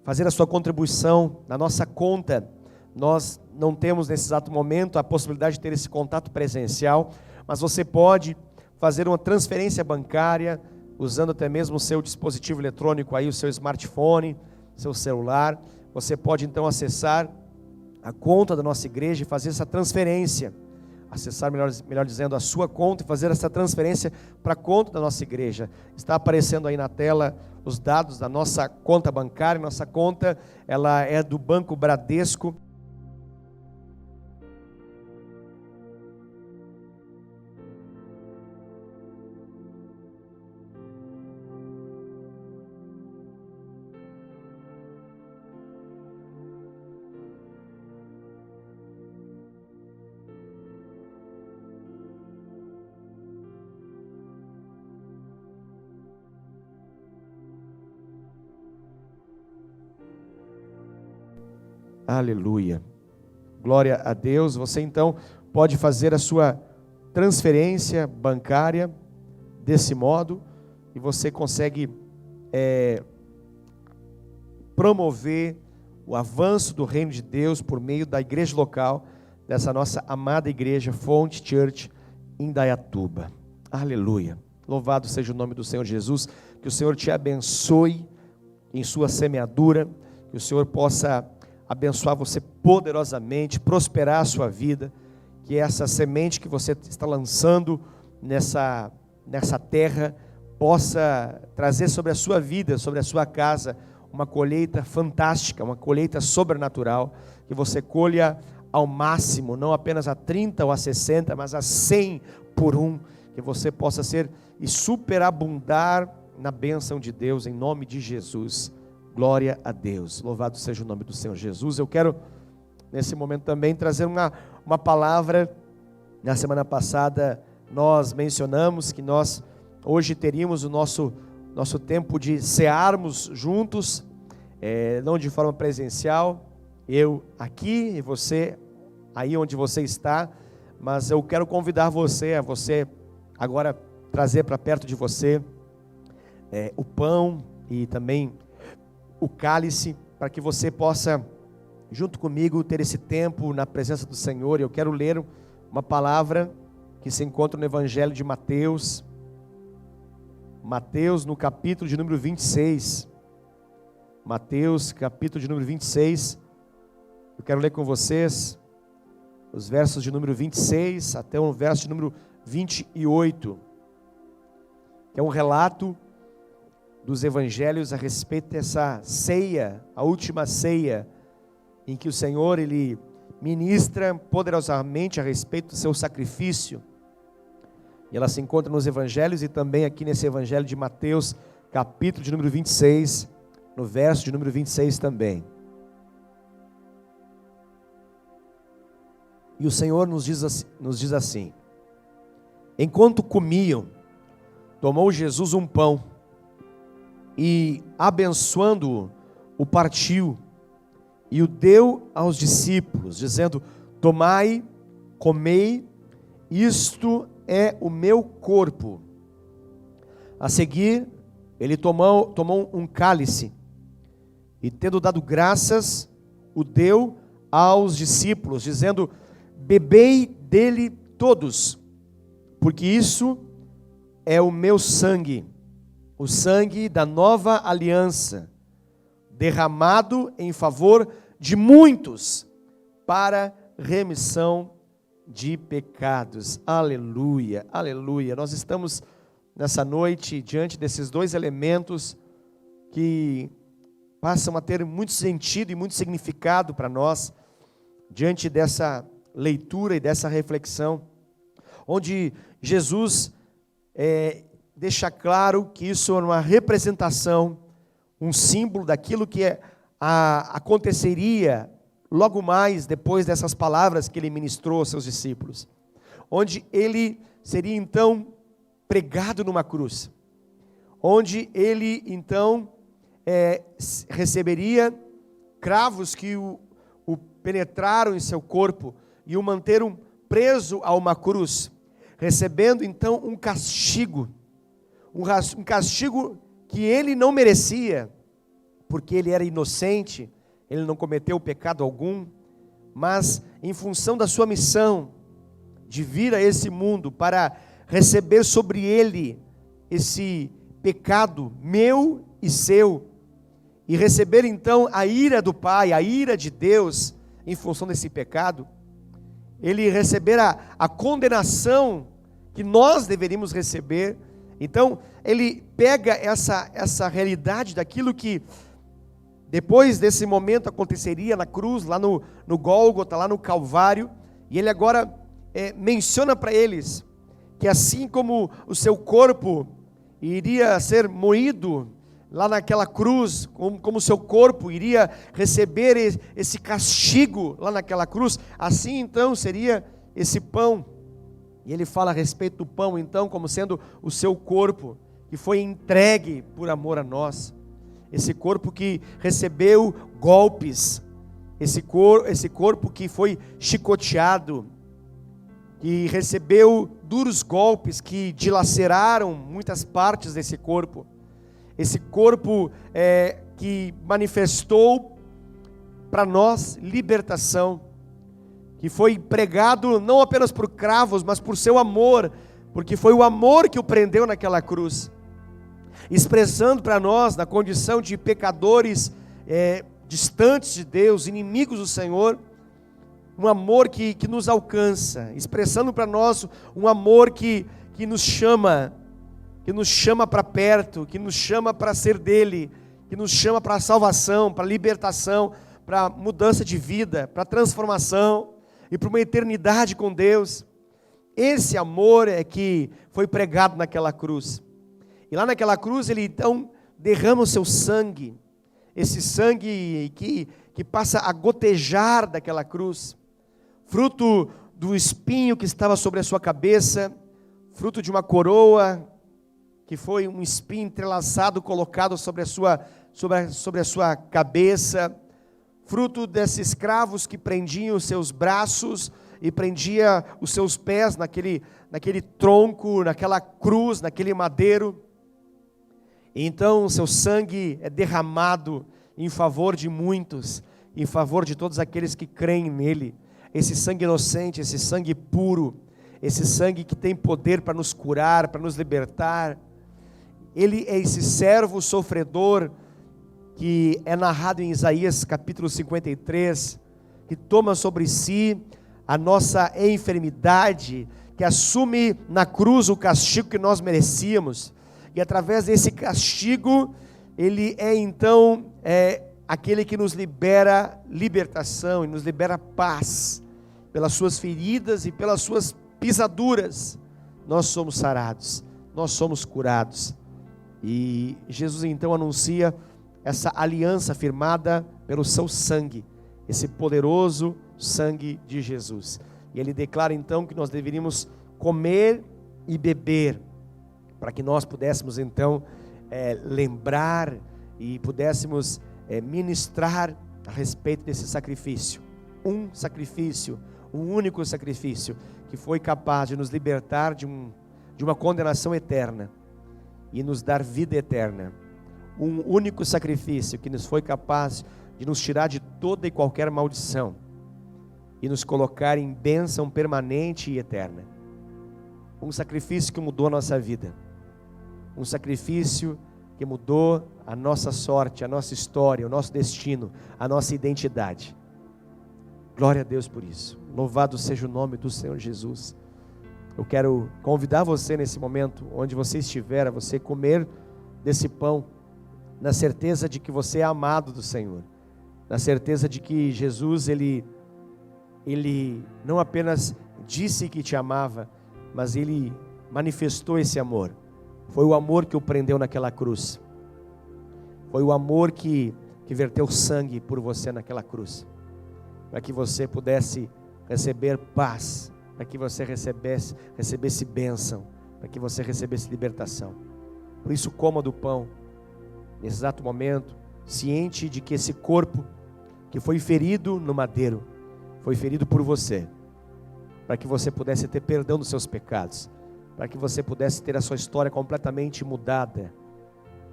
fazer a sua contribuição na nossa conta. Nós não temos nesse exato momento a possibilidade de ter esse contato presencial, mas você pode fazer uma transferência bancária, usando até mesmo o seu dispositivo eletrônico aí, o seu smartphone, seu celular. Você pode então acessar a conta da nossa igreja e fazer essa transferência, acessar, melhor dizendo, a sua conta e fazer essa transferência para a conta da nossa igreja. Está aparecendo aí na tela os dados da nossa conta bancária. Nossa conta, ela é do Banco Bradesco. Aleluia, glória a Deus. Você então pode fazer a sua transferência bancária desse modo, e você consegue promover o avanço do reino de Deus por meio da igreja local, dessa nossa amada igreja Fonte Church em Indaiatuba. Aleluia. Louvado seja o nome do Senhor Jesus. Que o Senhor te abençoe em sua semeadura, que o Senhor possa abençoar você poderosamente, prosperar a sua vida, que essa semente que você está lançando nessa terra possa trazer sobre a sua vida, sobre a sua casa, uma colheita fantástica, uma colheita sobrenatural, que você colha ao máximo, não apenas a 30 ou a 60, mas a 100 por um, que você possa ser e superabundar na bênção de Deus, em nome de Jesus. Glória a Deus, louvado seja o nome do Senhor Jesus. Eu quero nesse momento também trazer uma palavra. Na semana passada nós mencionamos que nós hoje teríamos o nosso tempo de cearmos juntos, não de forma presencial, eu aqui e você aí onde você está, mas eu quero convidar a você agora trazer para perto de você o pão e também o cálice, para que você possa, junto comigo, ter esse tempo na presença do Senhor. Eu quero ler uma palavra que se encontra no Evangelho de Mateus, no capítulo de número 26. Mateus, capítulo de número 26. Eu quero ler com vocês os versos de número 26 até o verso de número 28, que é um relato dos evangelhos a respeito dessa ceia, a última ceia, em que o Senhor, Ele ministra poderosamente a respeito do seu sacrifício. E ela se encontra nos evangelhos e também aqui nesse evangelho de Mateus, capítulo de número 26, no verso de número 26 também. E o Senhor nos diz assim: enquanto comiam, tomou Jesus um pão e, abençoando-o, o partiu e o deu aos discípulos, dizendo: tomai, comei, isto é o meu corpo. A seguir, ele tomou um cálice e, tendo dado graças, o deu aos discípulos, dizendo: bebei dele todos, porque isso é o meu sangue, o sangue da nova aliança, derramado em favor de muitos, para remissão de pecados. Aleluia, aleluia. Nós estamos nessa noite diante desses dois elementos que passam a ter muito sentido e muito significado para nós, diante dessa leitura e dessa reflexão, onde Jesus deixa claro que isso é uma representação, um símbolo daquilo que aconteceria logo mais depois dessas palavras que ele ministrou aos seus discípulos, onde ele seria então pregado numa cruz, onde ele então receberia cravos que o penetraram em seu corpo e o manteram preso a uma cruz, recebendo então um castigo que ele não merecia, porque ele era inocente, ele não cometeu pecado algum, mas em função da sua missão de vir a esse mundo para receber sobre ele esse pecado meu e seu, e receber então a ira do Pai, a ira de Deus em função desse pecado, ele receber a condenação que nós deveríamos receber. Então ele pega essa realidade daquilo que depois desse momento aconteceria na cruz, lá no Gólgota, lá no Calvário, e ele agora menciona para eles que assim como o seu corpo iria ser moído lá naquela cruz, como o seu corpo iria receber esse castigo lá naquela cruz, assim então seria esse pão. E ele fala a respeito do pão então como sendo o seu corpo, que foi entregue por amor a nós. Esse corpo que recebeu golpes, esse corpo que foi chicoteado, que recebeu duros golpes que dilaceraram muitas partes desse corpo. Esse corpo que manifestou para nós libertação, que foi pregado não apenas por cravos, mas por seu amor, porque foi o amor que o prendeu naquela cruz, expressando para nós, na condição de pecadores distantes de Deus, inimigos do Senhor, um amor que nos alcança, expressando para nós um amor que nos chama para perto, que nos chama para ser dele, que nos chama para a salvação, para a libertação, para a mudança de vida, para a transformação e para uma eternidade com Deus. Esse amor é que foi pregado naquela cruz. E lá naquela cruz ele então derrama o seu sangue, esse sangue que passa a gotejar daquela cruz, fruto do espinho que estava sobre a sua cabeça, fruto de uma coroa, que foi um espinho entrelaçado colocado sobre a sua cabeça, fruto desses cravos que prendiam os seus braços e prendia os seus pés naquele tronco, naquela cruz, naquele madeiro. E então o seu sangue é derramado em favor de muitos, em favor de todos aqueles que creem nele. Esse sangue inocente, esse sangue puro, esse sangue que tem poder para nos curar, para nos libertar. Ele é esse servo sofredor que é narrado em Isaías capítulo 53, que toma sobre si a nossa enfermidade, que assume na cruz o castigo que nós merecíamos, e através desse castigo, ele é então aquele que nos libera libertação e nos libera paz. Pelas suas feridas e pelas suas pisaduras, nós somos sarados, nós somos curados. E Jesus então anuncia essa aliança firmada pelo seu sangue, esse poderoso sangue de Jesus. E ele declara então que nós deveríamos comer e beber, para que nós pudéssemos então lembrar e pudéssemos ministrar a respeito desse sacrifício. Um sacrifício, um único sacrifício, que foi capaz de nos libertar de uma condenação eterna e nos dar vida eterna. Um único sacrifício que nos foi capaz de nos tirar de toda e qualquer maldição e nos colocar em bênção permanente e eterna. Um sacrifício que mudou a nossa vida. Um sacrifício que mudou a nossa sorte, a nossa história, o nosso destino, a nossa identidade. Glória a Deus por isso. Louvado seja o nome do Senhor Jesus. Eu quero convidar você nesse momento, onde você estiver, a você comer desse pão, na certeza de que você é amado do Senhor, na certeza de que Jesus, Ele não apenas disse que te amava, mas Ele manifestou esse amor. Foi o amor que o prendeu naquela cruz. Foi o amor que verteu sangue por você naquela cruz, para que você pudesse receber paz, para que você recebesse bênção, para que você recebesse libertação. Por isso coma do pão, nesse exato momento, ciente de que esse corpo que foi ferido no madeiro, foi ferido por você, para que você pudesse ter perdão dos seus pecados, para que você pudesse ter a sua história completamente mudada,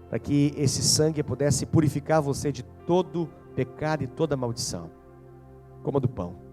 para que esse sangue pudesse purificar você de todo pecado e toda maldição. Coma do pão.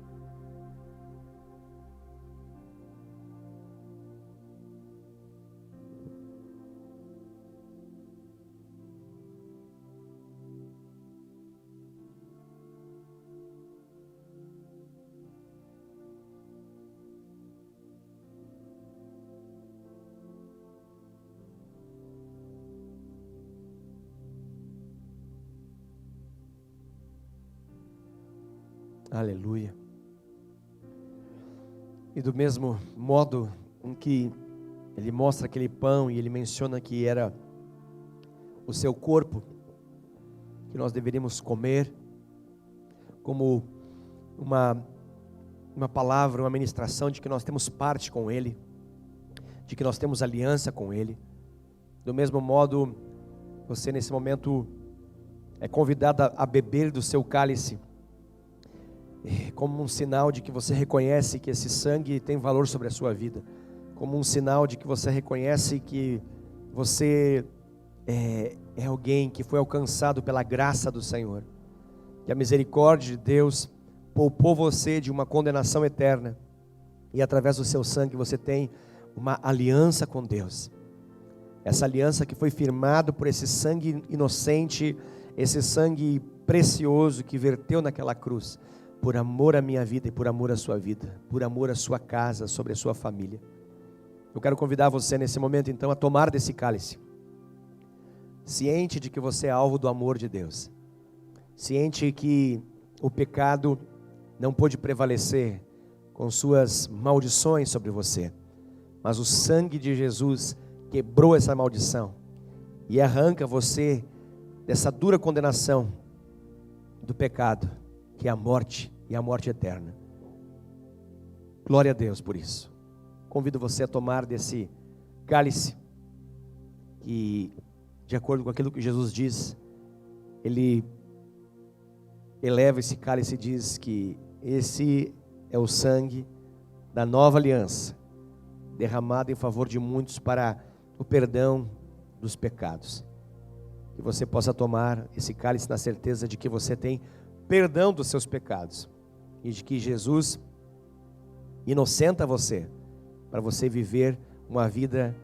Aleluia. E do mesmo modo em que ele mostra aquele pão e ele menciona que era o seu corpo, que nós deveríamos comer, como uma palavra, uma ministração de que nós temos parte com ele, de que nós temos aliança com ele. Do mesmo modo, você nesse momento é convidado a beber do seu cálice, como um sinal de que você reconhece que esse sangue tem valor sobre a sua vida, como um sinal de que você reconhece que você é alguém que foi alcançado pela graça do Senhor, que a misericórdia de Deus poupou você de uma condenação eterna, e através do seu sangue você tem uma aliança com Deus. Essa aliança que foi firmada por esse sangue inocente, esse sangue precioso que verteu naquela cruz, por amor à minha vida e por amor à sua vida, por amor à sua casa, sobre a sua família. Eu quero convidar você nesse momento então a tomar desse cálice, ciente de que você é alvo do amor de Deus, ciente que o pecado não pôde prevalecer com suas maldições sobre você, mas o sangue de Jesus quebrou essa maldição e arranca você dessa dura condenação do pecado, que é a morte e a morte eterna. Glória a Deus por isso. Convido você a tomar desse cálice, que de acordo com aquilo que Jesus diz, Ele eleva esse cálice e diz que esse é o sangue da nova aliança, derramado em favor de muitos para o perdão dos pecados. Que você possa tomar esse cálice na certeza de que você tem perdão dos seus pecados e de que Jesus inocenta você para você viver uma vida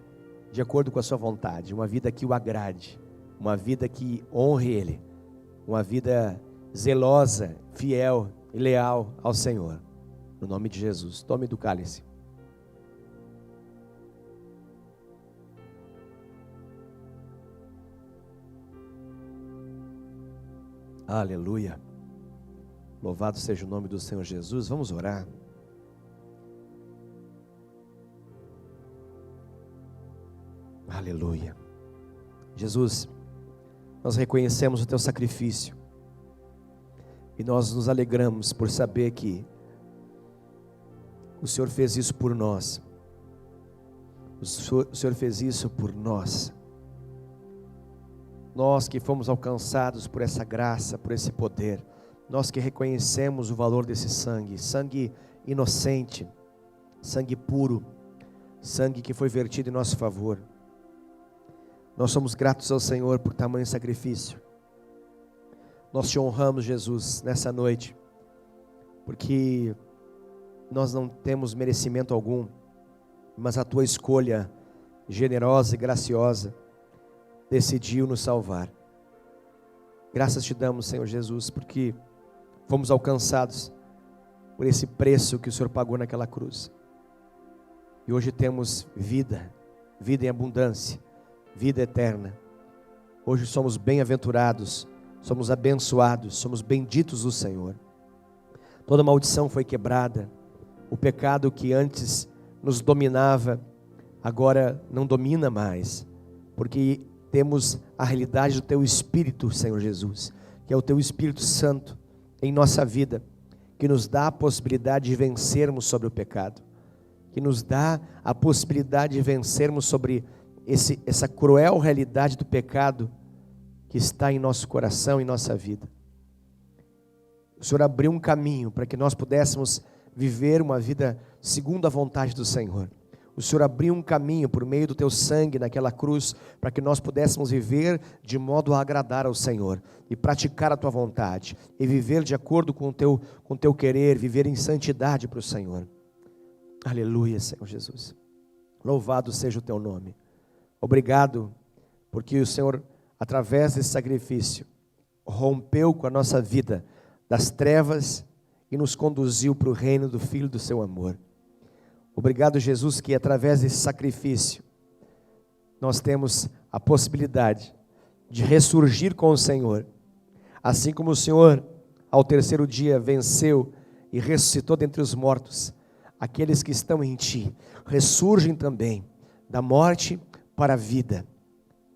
de acordo com a sua vontade, uma vida que o agrade, uma vida que honre Ele, uma vida zelosa, fiel e leal ao Senhor. No nome de Jesus, tome do cálice. Aleluia. Louvado seja o nome do Senhor Jesus. Vamos orar. Aleluia. Jesus, nós reconhecemos o teu sacrifício e nós nos alegramos por saber que o Senhor fez isso por nós. O Senhor fez isso por nós. Nós que fomos alcançados por essa graça, por esse poder, nós que reconhecemos o valor desse sangue, sangue inocente, sangue puro, sangue que foi vertido em nosso favor. Nós somos gratos ao Senhor por tamanho sacrifício. Nós te honramos, Jesus, nessa noite, porque nós não temos merecimento algum, mas a tua escolha generosa e graciosa decidiu nos salvar. Graças te damos, Senhor Jesus, porque fomos alcançados por esse preço que o Senhor pagou naquela cruz. E hoje temos vida, vida em abundância, vida eterna. Hoje somos bem-aventurados, somos abençoados, somos benditos do Senhor. Toda maldição foi quebrada. O pecado que antes nos dominava, agora não domina mais, porque temos a realidade do Teu Espírito, Senhor Jesus, que é o Teu Espírito Santo em nossa vida, que nos dá a possibilidade de vencermos sobre o pecado, que nos dá a possibilidade de vencermos sobre essa cruel realidade do pecado que está em nosso coração, em nossa vida. O Senhor abriu um caminho para que nós pudéssemos viver uma vida segundo a vontade do Senhor. O Senhor abriu um caminho por meio do teu sangue naquela cruz, para que nós pudéssemos viver de modo a agradar ao Senhor, e praticar a tua vontade, e viver de acordo com o teu querer, viver em santidade para o Senhor. Aleluia, Senhor Jesus. Louvado seja o teu nome. Obrigado, porque o Senhor, através desse sacrifício, rompeu com a nossa vida das trevas e nos conduziu para o reino do Filho do seu amor. Obrigado, Jesus, que através desse sacrifício nós temos a possibilidade de ressurgir com o Senhor, assim como o Senhor ao terceiro dia venceu e ressuscitou dentre os mortos. Aqueles que estão em ti ressurgem também da morte para a vida.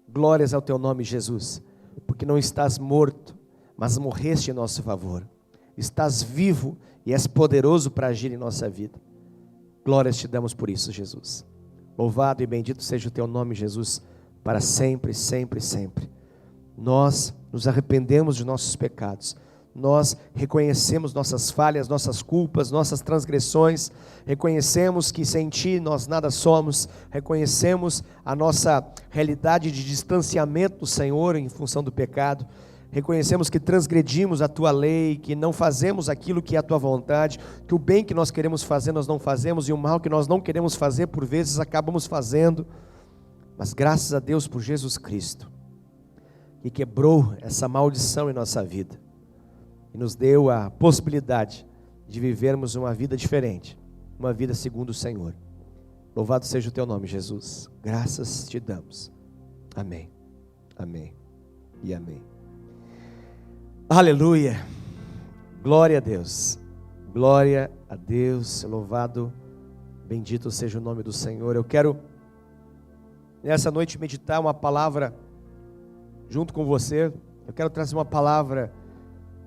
Glórias ao teu nome, Jesus, porque não estás morto, mas morreste em nosso favor. Estás vivo e és poderoso para agir em nossa vida. Glórias te damos por isso, Jesus. Louvado e bendito seja o teu nome, Jesus, para sempre, sempre, sempre. Nós nos arrependemos de nossos pecados. Nós reconhecemos nossas falhas, nossas culpas, nossas transgressões. Reconhecemos que sem ti nós nada somos. Reconhecemos a nossa realidade de distanciamento do Senhor em função do pecado. reconhecemos que transgredimos a Tua lei, que não fazemos aquilo que é a Tua vontade, que o bem que nós queremos fazer nós não fazemos, e o mal que nós não queremos fazer, por vezes acabamos fazendo. Mas graças a Deus por Jesus Cristo, que quebrou essa maldição em nossa vida, e nos deu a possibilidade de vivermos uma vida diferente, uma vida segundo o Senhor. Louvado seja o Teu nome, Jesus. Graças te damos. Amém, amém e amém. Aleluia, glória a Deus, louvado, bendito seja o nome do Senhor. Eu quero nessa noite meditar uma palavra junto com você. Eu quero trazer uma palavra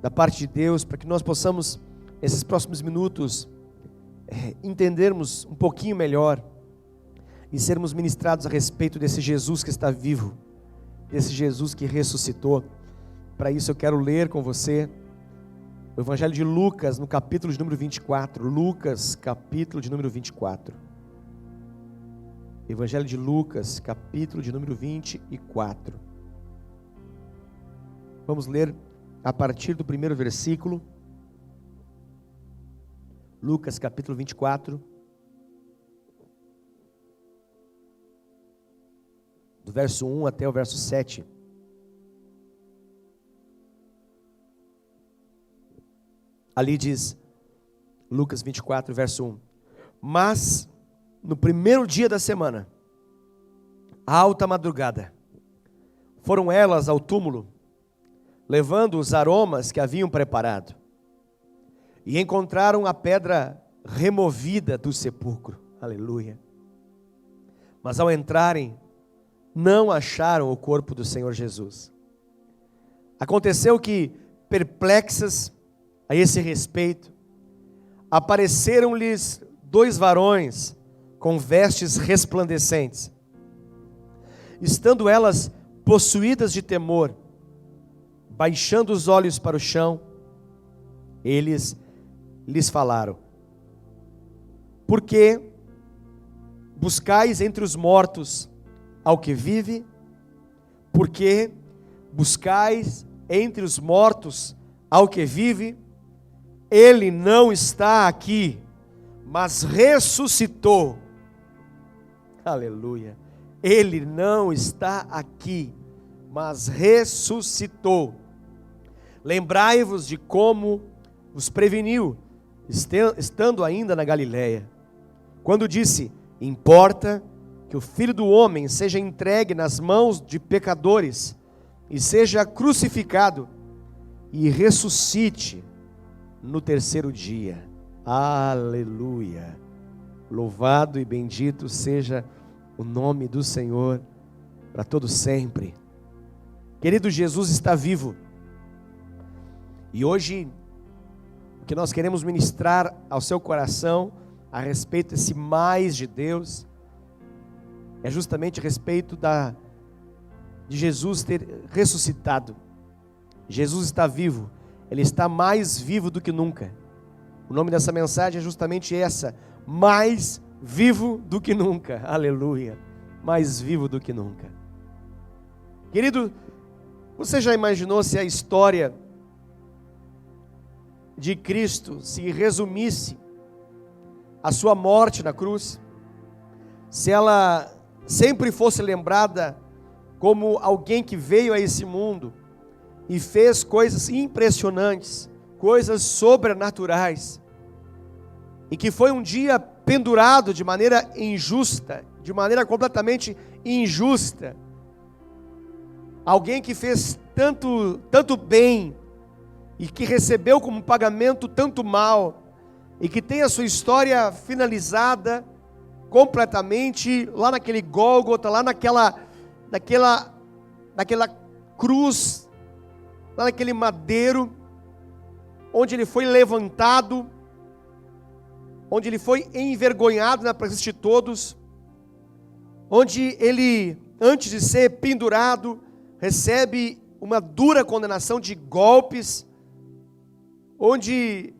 da parte de Deus, para que nós possamos, nesses próximos minutos, entendermos um pouquinho melhor e sermos ministrados a respeito desse Jesus que está vivo, desse Jesus que ressuscitou. Para isso eu quero ler com você o Evangelho de Lucas, no capítulo de número 24. Lucas, capítulo de número 24. Evangelho de Lucas, capítulo de número 24. Vamos ler a partir do primeiro versículo. Lucas, capítulo 24. Do verso 1 até o verso 7. Ali diz, Lucas 24, verso 1. Mas, no primeiro dia da semana, à alta madrugada, foram elas ao túmulo, levando os aromas que haviam preparado, e encontraram a pedra removida do sepulcro. Aleluia. Mas ao entrarem, não acharam o corpo do Senhor Jesus. Aconteceu que, perplexas a esse respeito, apareceram-lhes 2 varões com vestes resplandecentes. Estando elas possuídas de temor, baixando os olhos para o chão, eles lhes falaram: por que buscais entre os mortos ao que vive? Por que buscais entre os mortos ao que vive? Ele não está aqui, mas ressuscitou. Aleluia. Ele não está aqui, mas ressuscitou. Lembrai-vos de como os preveniu, estando ainda na Galileia, quando disse: importa que o Filho do Homem seja entregue nas mãos de pecadores, e seja crucificado, e ressuscite no terceiro dia. Aleluia. Louvado e bendito seja o nome do Senhor para todo sempre. Querido, Jesus está vivo. E hoje o que nós queremos ministrar ao seu coração a respeito desse mais de Deus é justamente a respeito de Jesus ter ressuscitado. Jesus está vivo. Ele está mais vivo do que nunca. O nome dessa mensagem é justamente essa: mais vivo do que nunca. Aleluia. Mais vivo do que nunca. Querido, você já imaginou se a história de Cristo se resumisse à sua morte na cruz? Se ela sempre fosse lembrada como alguém que veio a esse mundo e fez coisas impressionantes, coisas sobrenaturais, e que foi um dia pendurado de maneira injusta, de maneira completamente injusta, alguém que fez tanto bem, e que recebeu como pagamento tanto mal, e que tem a sua história finalizada completamente lá naquele Gólgota, lá naquela cruz, lá naquele madeiro, onde ele foi levantado, onde ele foi envergonhado na presença de todos, onde ele, antes de ser pendurado, recebe uma dura condenação de golpes, onde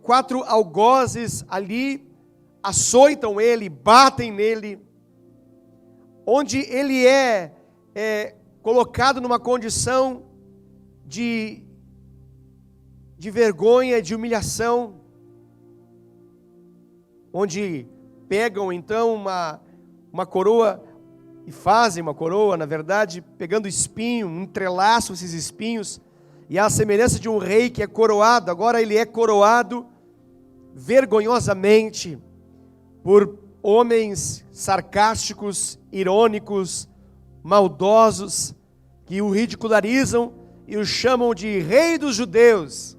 4 algozes ali açoitam ele, batem nele, onde ele é colocado numa condição de vergonha, de humilhação, onde pegam então uma coroa e fazem uma coroa, na verdade, pegando espinho, entrelaçam esses espinhos, e à semelhança de um rei que é coroado, agora ele é coroado vergonhosamente por homens sarcásticos, irônicos, maldosos, que o ridicularizam e o chamam de rei dos judeus,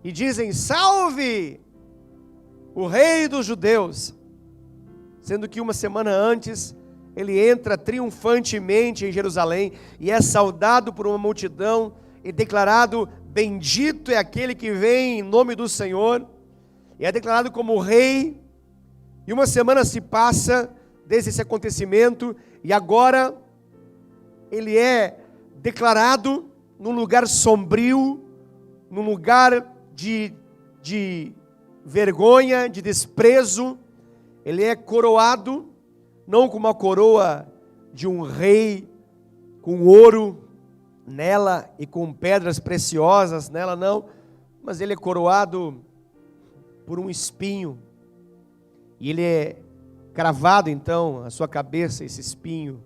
e dizem: salve o rei dos judeus, sendo que uma semana antes ele entra triunfantemente em Jerusalém e é saudado por uma multidão e declarado: bendito é aquele que vem em nome do Senhor, e é declarado como rei. E uma semana se passa desde esse acontecimento, e agora ele é declarado num lugar sombrio, num lugar de vergonha, de desprezo. Ele é coroado, não com uma coroa de um rei, com ouro nela e com pedras preciosas nela, não, mas ele é coroado por um espinho, e ele é cravado então a sua cabeça, esse espinho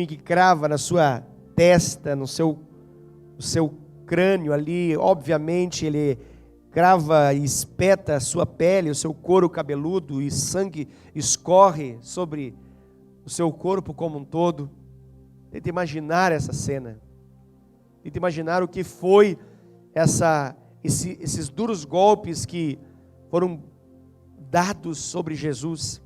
que crava na sua testa, no seu crânio ali. Obviamente ele crava e espeta a sua pele, o seu couro cabeludo, e sangue escorre sobre o seu corpo como um todo. Tenta imaginar essa cena, tenta imaginar o que foi esses duros golpes que foram dados sobre Jesus,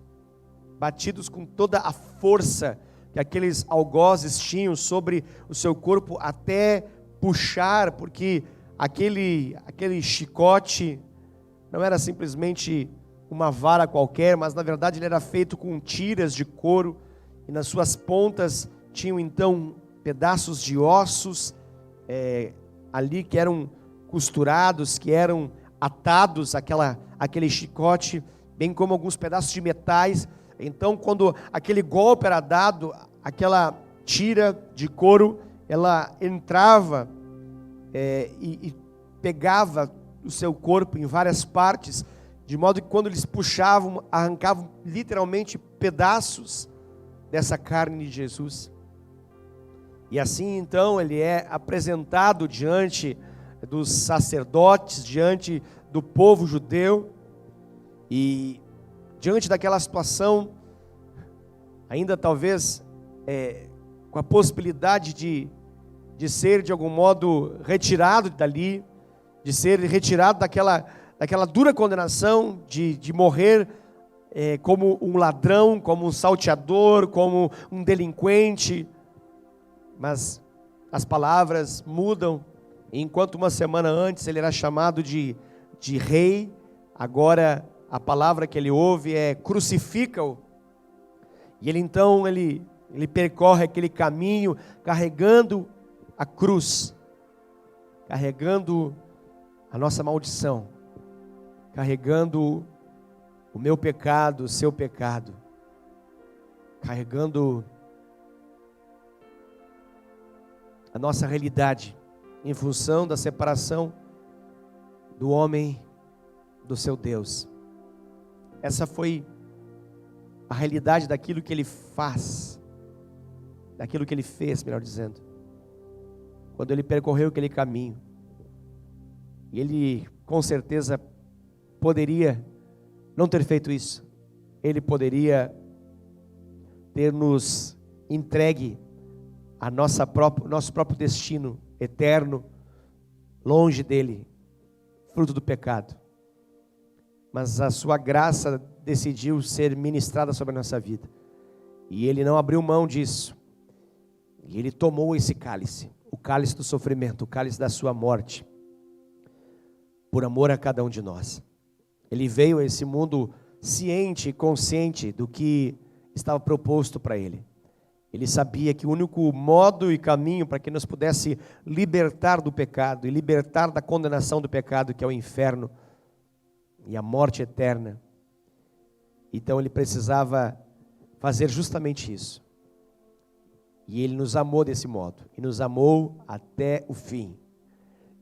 batidos com toda a força que aqueles algozes tinham sobre o seu corpo, até puxar, porque aquele chicote não era simplesmente uma vara qualquer, mas na verdade ele era feito com tiras de couro, e nas suas pontas tinham então pedaços de ossos ali que eram costurados, que eram atados àquele chicote, bem como alguns pedaços de metais. Então, quando aquele golpe era dado, aquela tira de couro, ela entrava e pegava o seu corpo em várias partes, de modo que quando eles puxavam, arrancavam literalmente pedaços dessa carne de Jesus. E assim então ele é apresentado diante dos sacerdotes, diante do povo judeu, e diante daquela situação, ainda talvez com a possibilidade de ser de algum modo retirado dali, de ser retirado daquela dura condenação de morrer como um ladrão, como um salteador, como um delinquente. Mas as palavras mudam, e enquanto uma semana antes ele era chamado de rei, agora a palavra que ele ouve é: crucifica-o. E ele então ele percorre aquele caminho carregando a cruz, carregando a nossa maldição, carregando o meu pecado, o seu pecado, carregando a nossa realidade, em função da separação do homem do seu Deus. Essa foi a realidade daquilo que ele faz, daquilo que ele fez, melhor dizendo, quando ele percorreu aquele caminho. E ele com certeza poderia não ter feito isso. Ele poderia ter nos entregue a nosso próprio destino eterno, longe dele, fruto do pecado. Mas a sua graça decidiu ser ministrada sobre a nossa vida, e ele não abriu mão disso, e ele tomou esse cálice, o cálice do sofrimento, o cálice da sua morte, por amor a cada um de nós. Ele veio a esse mundo ciente e consciente do que estava proposto para ele. Ele sabia que o único modo e caminho para que nos pudesse libertar do pecado e libertar da condenação do pecado, que é o inferno e a morte eterna, então ele precisava fazer justamente isso. E Ele nos amou desse modo, e nos amou até o fim.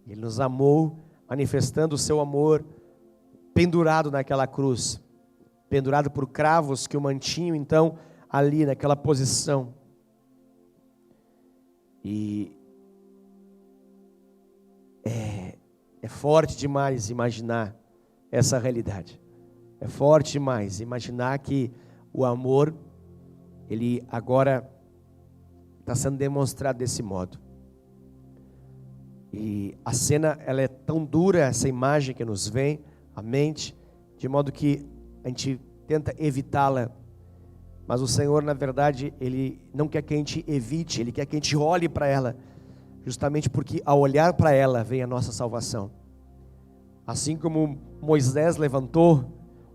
Ele nos amou manifestando o seu amor pendurado naquela cruz, pendurado por cravos que o mantinham então ali naquela posição. E é forte demais imaginar essa realidade. É forte demais imaginar que o amor, ele agora está sendo demonstrado desse modo. E a cena, ela é tão dura, essa imagem que nos vem à mente, de modo que a gente tenta evitá-la. Mas o Senhor, na verdade, Ele não quer que a gente evite, Ele quer que a gente olhe para ela, justamente porque ao olhar para ela vem a nossa salvação. Assim como Moisés levantou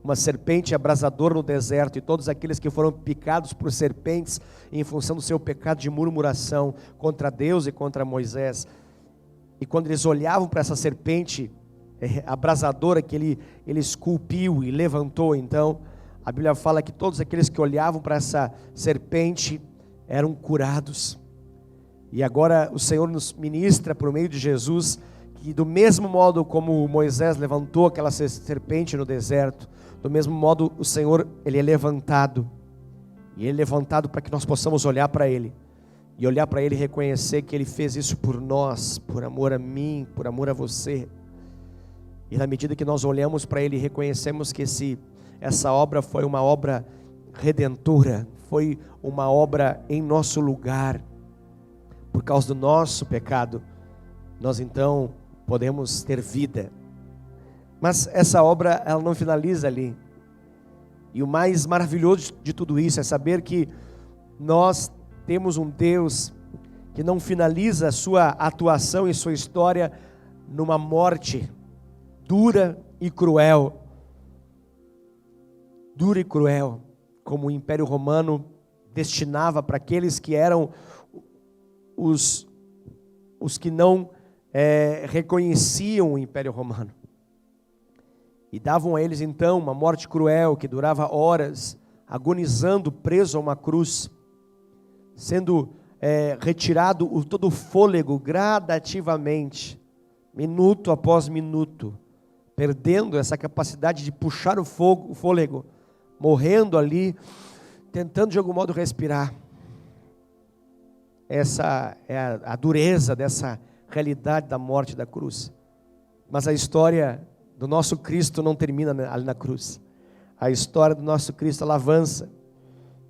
uma serpente abrasadora no deserto, e todos aqueles que foram picados por serpentes em função do seu pecado de murmuração contra Deus e contra Moisés, e quando eles olhavam para essa serpente abrasadora que ele esculpiu e levantou, então a Bíblia fala que todos aqueles que olhavam para essa serpente eram curados. E agora o Senhor nos ministra por meio de Jesus que do mesmo modo como Moisés levantou aquela serpente no deserto, do mesmo modo o Senhor, Ele é levantado. E Ele é levantado para que nós possamos olhar para Ele. E olhar para Ele e reconhecer que Ele fez isso por nós, por amor a mim, por amor a você. E na medida que nós olhamos para Ele e reconhecemos que essa obra foi uma obra redentora, foi uma obra em nosso lugar, por causa do nosso pecado, nós então podemos ter vida. Mas essa obra, ela não finaliza ali. E o mais maravilhoso de tudo isso é saber que nós temos um Deus que não finaliza a sua atuação e sua história numa morte dura e cruel. Dura e cruel, como o Império Romano destinava para aqueles que eram os que não reconheciam o Império Romano. E davam a eles então uma morte cruel que durava horas, agonizando, preso a uma cruz, sendo retirado todo o fôlego gradativamente, minuto após minuto, perdendo essa capacidade de puxar o fôlego, morrendo ali, tentando de algum modo respirar. Essa é a dureza dessa realidade da morte da cruz. Mas a história do nosso Cristo não termina ali na cruz. A história do nosso Cristo, ela avança.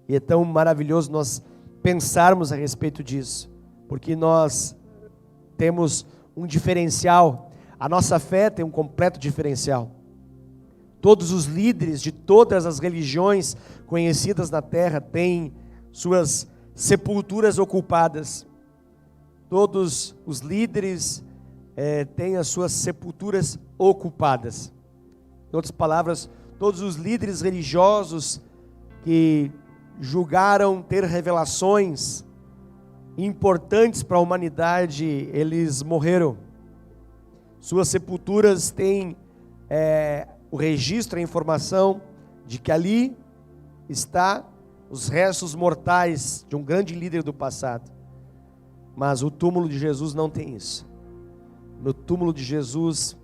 E é tão maravilhoso nós pensarmos a respeito disso, porque nós temos um diferencial. A nossa fé tem um completo diferencial. Todos os líderes de todas as religiões conhecidas na terra têm suas sepulturas ocupadas. Todos os líderes têm as suas sepulturas ocupadas. Em outras palavras, todos os líderes religiosos que julgaram ter revelações importantes para a humanidade, eles morreram. Suas sepulturas têm o registro, a informação de que ali está os restos mortais de um grande líder do passado. Mas o túmulo de Jesus não tem isso. No túmulo de Jesus,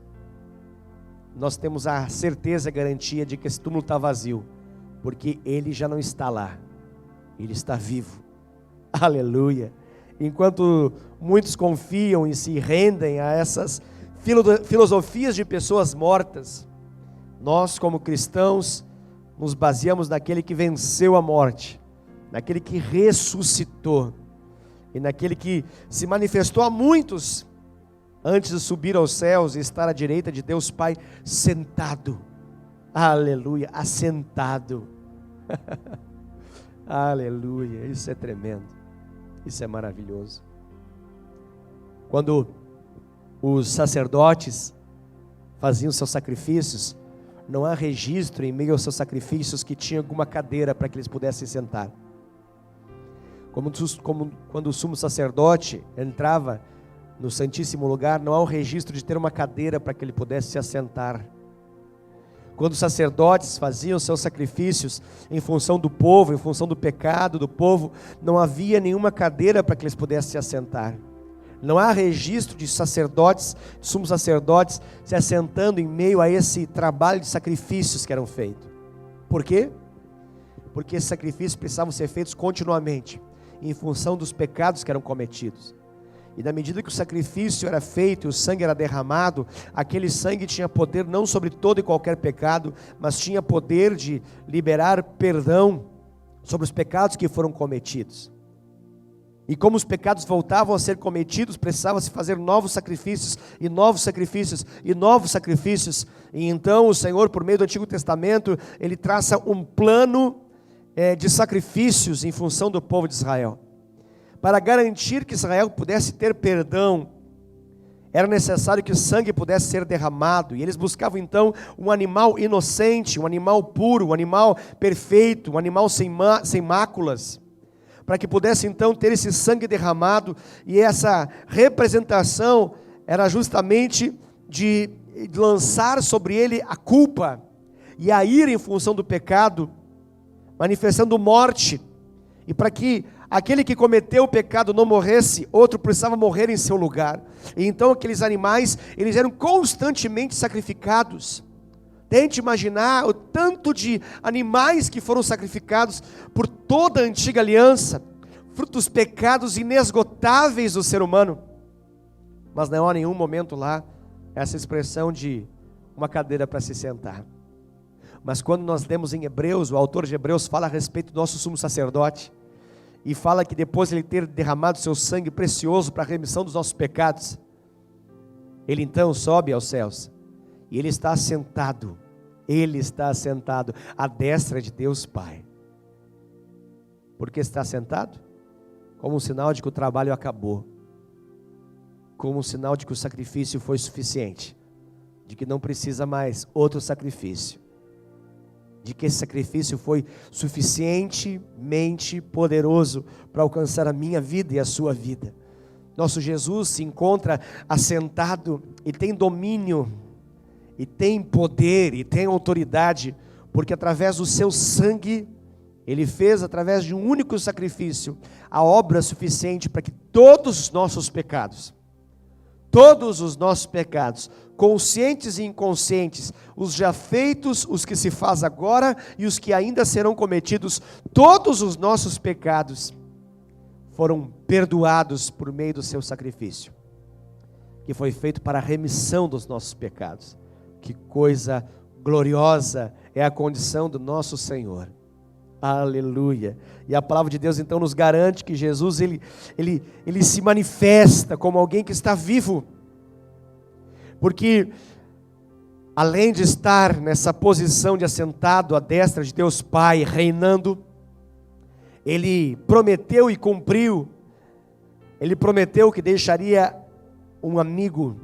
nós temos a certeza e a garantia de que esse túmulo está vazio, porque Ele já não está lá, Ele está vivo. Aleluia! Enquanto muitos confiam e se rendem a essas filosofias de pessoas mortas, nós como cristãos nos baseamos naquele que venceu a morte, naquele que ressuscitou e naquele que se manifestou a muitos antes de subir aos céus e estar à direita de Deus Pai sentado. Aleluia, assentado. Aleluia, isso é tremendo, isso é maravilhoso. Quando os sacerdotes faziam seus sacrifícios, não há registro em meio aos seus sacrifícios que tinha alguma cadeira para que eles pudessem sentar. Como quando o sumo sacerdote entrava no Santíssimo Lugar, não há um registro de ter uma cadeira para que ele pudesse se assentar. Quando os sacerdotes faziam seus sacrifícios em função do povo, em função do pecado do povo, não havia nenhuma cadeira para que eles pudessem se assentar. Não há registro de sacerdotes, de sumos sacerdotes, se assentando em meio a esse trabalho de sacrifícios que eram feitos. Por quê? Porque esses sacrifícios precisavam ser feitos continuamente, em função dos pecados que eram cometidos. E na medida que o sacrifício era feito e o sangue era derramado, aquele sangue tinha poder não sobre todo e qualquer pecado, mas tinha poder de liberar perdão sobre os pecados que foram cometidos. E como os pecados voltavam a ser cometidos, precisava-se fazer novos sacrifícios, e novos sacrifícios, e novos sacrifícios. E então o Senhor, por meio do Antigo Testamento, Ele traça um plano de sacrifícios em função do povo de Israel. Para garantir que Israel pudesse ter perdão, era necessário que o sangue pudesse ser derramado, e eles buscavam então um animal inocente, um animal puro, um animal perfeito, um animal sem máculas, para que pudesse então ter esse sangue derramado, e essa representação era justamente de lançar sobre ele a culpa e a ira em função do pecado, manifestando morte, e para que aquele que cometeu o pecado não morresse, outro precisava morrer em seu lugar. E então aqueles animais, eles eram constantemente sacrificados. Tente imaginar o tanto de animais que foram sacrificados por toda a antiga aliança, fruto dos pecados inesgotáveis do ser humano. Mas não há nenhum momento lá essa expressão de uma cadeira para se sentar. Mas quando nós lemos em Hebreus, o autor de Hebreus fala a respeito do nosso sumo sacerdote, e fala que depois de ele ter derramado seu sangue precioso para a remissão dos nossos pecados, ele então sobe aos céus, e ele está assentado à destra de Deus Pai. Por que está sentado? Como um sinal de que o trabalho acabou, como um sinal de que o sacrifício foi suficiente, de que não precisa mais outro sacrifício, de que esse sacrifício foi suficientemente poderoso para alcançar a minha vida e a sua vida. Nosso Jesus se encontra assentado e tem domínio, e tem poder, e tem autoridade, porque através do seu sangue, Ele fez através de um único sacrifício, a obra suficiente para que todos os nossos pecados, conscientes e inconscientes, os já feitos, os que se faz agora e os que ainda serão cometidos, todos os nossos pecados foram perdoados por meio do seu sacrifício, que foi feito para a remissão dos nossos pecados. Que coisa gloriosa é a condição do nosso Senhor. Aleluia. E a palavra de Deus então nos garante que Jesus ele se manifesta como alguém que está vivo, porque além de estar nessa posição de assentado à destra de Deus Pai, reinando, Ele prometeu e cumpriu. Ele prometeu que deixaria um amigo,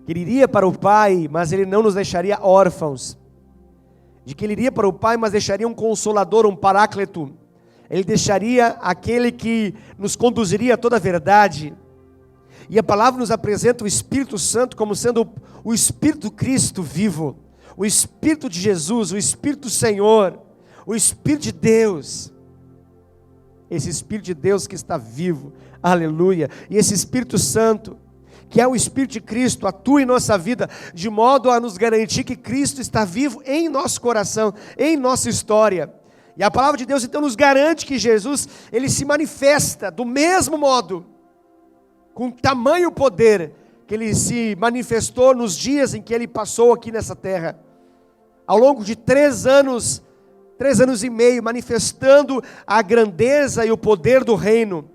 que ele iria para o Pai, mas Ele não nos deixaria órfãos, de que Ele iria para o Pai, mas deixaria um consolador, um paráclito. Ele deixaria aquele que nos conduziria a toda a verdade. E a palavra nos apresenta o Espírito Santo como sendo o Espírito Cristo vivo, o Espírito de Jesus, o Espírito do Senhor, o Espírito de Deus. Esse Espírito de Deus que está vivo, aleluia. E esse Espírito Santo, que é o Espírito de Cristo, atua em nossa vida, de modo a nos garantir que Cristo está vivo em nosso coração, em nossa história. E a palavra de Deus então nos garante que Jesus, Ele se manifesta do mesmo modo, com tamanho poder, que Ele se manifestou nos dias em que Ele passou aqui nessa terra, ao longo de 3 anos e meio, manifestando a grandeza e o poder do reino.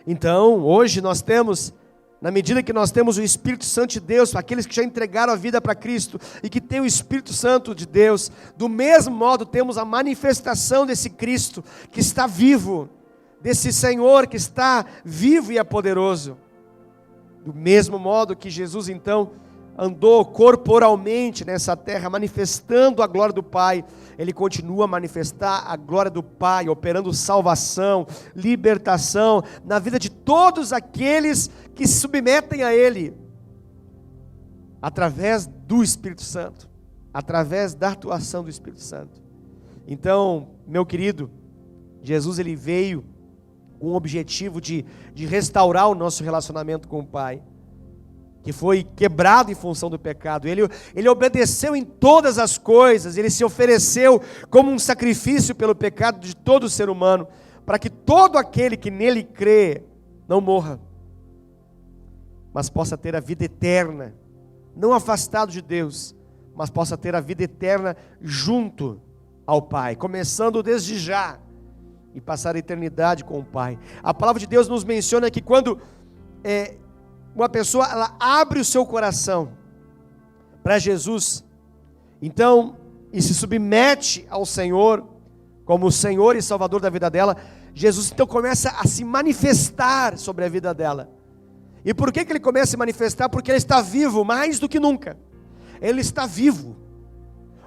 Então, hoje nós temos, na medida que nós temos o Espírito Santo de Deus, aqueles que já entregaram a vida para Cristo e que têm o Espírito Santo de Deus, do mesmo modo temos a manifestação desse Cristo que está vivo, desse Senhor que está vivo e é poderoso. Do mesmo modo que Jesus então andou corporalmente nessa terra, manifestando a glória do Pai, Ele continua a manifestar a glória do Pai, operando salvação, libertação, na vida de todos aqueles que se submetem a Ele, através do Espírito Santo. através da atuação do Espírito Santo. Então, meu querido, Jesus ele veio com o objetivo de restaurar o nosso relacionamento com o Pai, que foi quebrado em função do pecado. Ele obedeceu em todas as coisas, ele se ofereceu como um sacrifício pelo pecado de todo ser humano, para que todo aquele que nele crê não morra, mas possa ter a vida eterna, não afastado de Deus, mas possa ter a vida eterna junto ao Pai, começando desde já, e passar a eternidade com o Pai. A palavra de Deus nos menciona que quando uma pessoa ela abre o seu coração para Jesus, então, e se submete ao Senhor, como o Senhor e Salvador da vida dela, Jesus então começa a se manifestar sobre a vida dela. E por que ele começa a se manifestar? Porque ele está vivo mais do que nunca. Ele está vivo.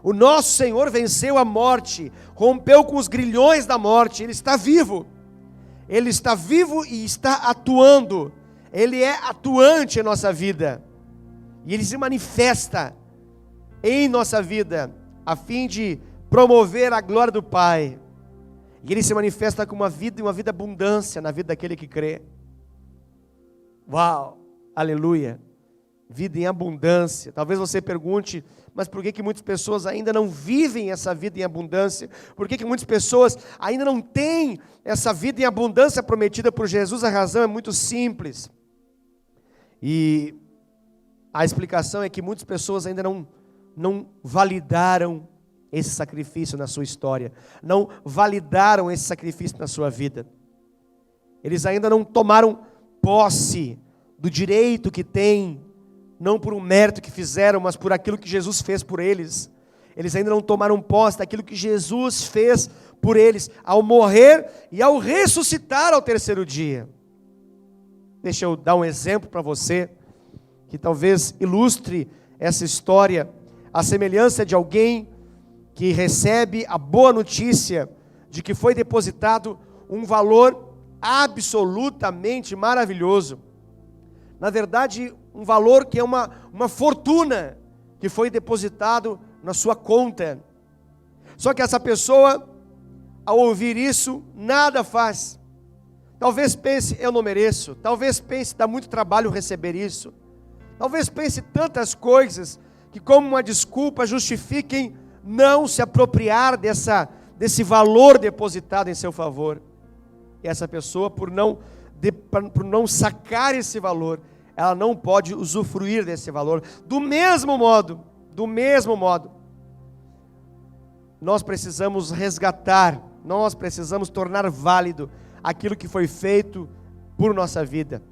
O nosso Senhor venceu a morte, rompeu com os grilhões da morte, ele está vivo. Ele está vivo e está atuando. Ele é atuante em nossa vida. E ele se manifesta em nossa vida, a fim de promover a glória do Pai. E ele se manifesta com uma vida abundância na vida daquele que crê. Uau, aleluia. Vida em abundância. Talvez você pergunte, mas por que muitas pessoas ainda não vivem essa vida em abundância? Por que muitas pessoas ainda não têm essa vida em abundância prometida por Jesus? A razão é muito simples. E a explicação é que muitas pessoas ainda não validaram esse sacrifício na sua história. Não validaram esse sacrifício na sua vida. Eles ainda não tomaram posse do direito que têm, não por um mérito que fizeram, mas por aquilo que Jesus fez por eles. Eles ainda não tomaram posse daquilo que Jesus fez por eles, ao morrer e ao ressuscitar ao terceiro dia. Deixa eu dar um exemplo para você, que talvez ilustre essa história, a semelhança de alguém que recebe a boa notícia de que foi depositado um valor absolutamente maravilhoso. Na verdade, um valor que é uma fortuna que foi depositado na sua conta. Só que essa pessoa, ao ouvir isso, nada faz. Talvez pense, eu não mereço. Talvez pense, dá muito trabalho receber isso. Talvez pense tantas coisas que, como uma desculpa, justifiquem não se apropriar desse valor depositado em seu favor. E essa pessoa, por não sacar esse valor, ela não pode usufruir desse valor. Do mesmo modo, nós precisamos resgatar, nós precisamos tornar válido aquilo que foi feito por nossa vida.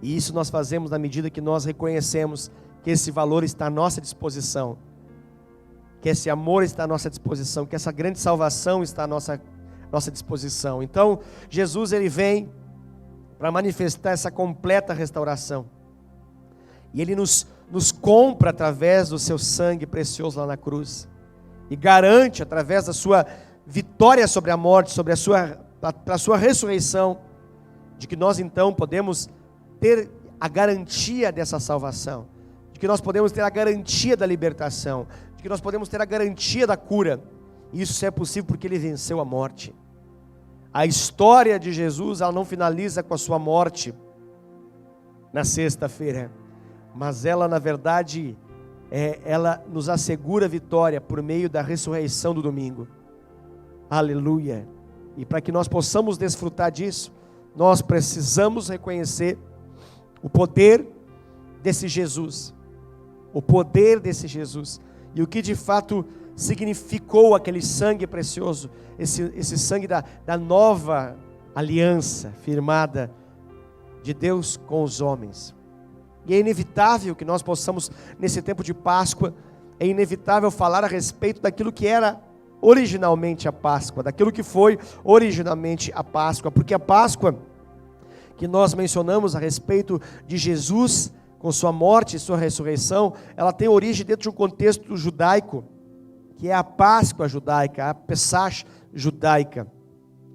E isso nós fazemos na medida que nós reconhecemos que esse valor está à nossa disposição, que esse amor está à nossa disposição, que essa grande salvação está à nossa disposição. Então, Jesus ele vem para manifestar essa completa restauração. E ele nos compra através do seu sangue precioso lá na cruz. E garante através da sua vitória sobre a morte, sobre a sua ressurreição, de que nós então podemos ter a garantia dessa salvação, de que nós podemos ter a garantia da libertação, de que nós podemos ter a garantia da cura. E isso só é possível porque ele venceu a morte. A história de Jesus, ela não finaliza com a sua morte na sexta-feira, mas ela, na verdade, ela nos assegura a vitória por meio da ressurreição do domingo. Aleluia! E para que nós possamos desfrutar disso, nós precisamos reconhecer o poder desse Jesus, o poder desse Jesus, e o que de fato significou aquele sangue precioso, esse sangue da nova aliança firmada de Deus com os homens. E é inevitável que nós possamos, nesse tempo de Páscoa, é inevitável falar a respeito daquilo que era originalmente a Páscoa, daquilo que foi originalmente a Páscoa, porque a Páscoa que nós mencionamos a respeito de Jesus, com sua morte e sua ressurreição, ela tem origem dentro de um contexto judaico, que é a Páscoa judaica, a Pesach judaica.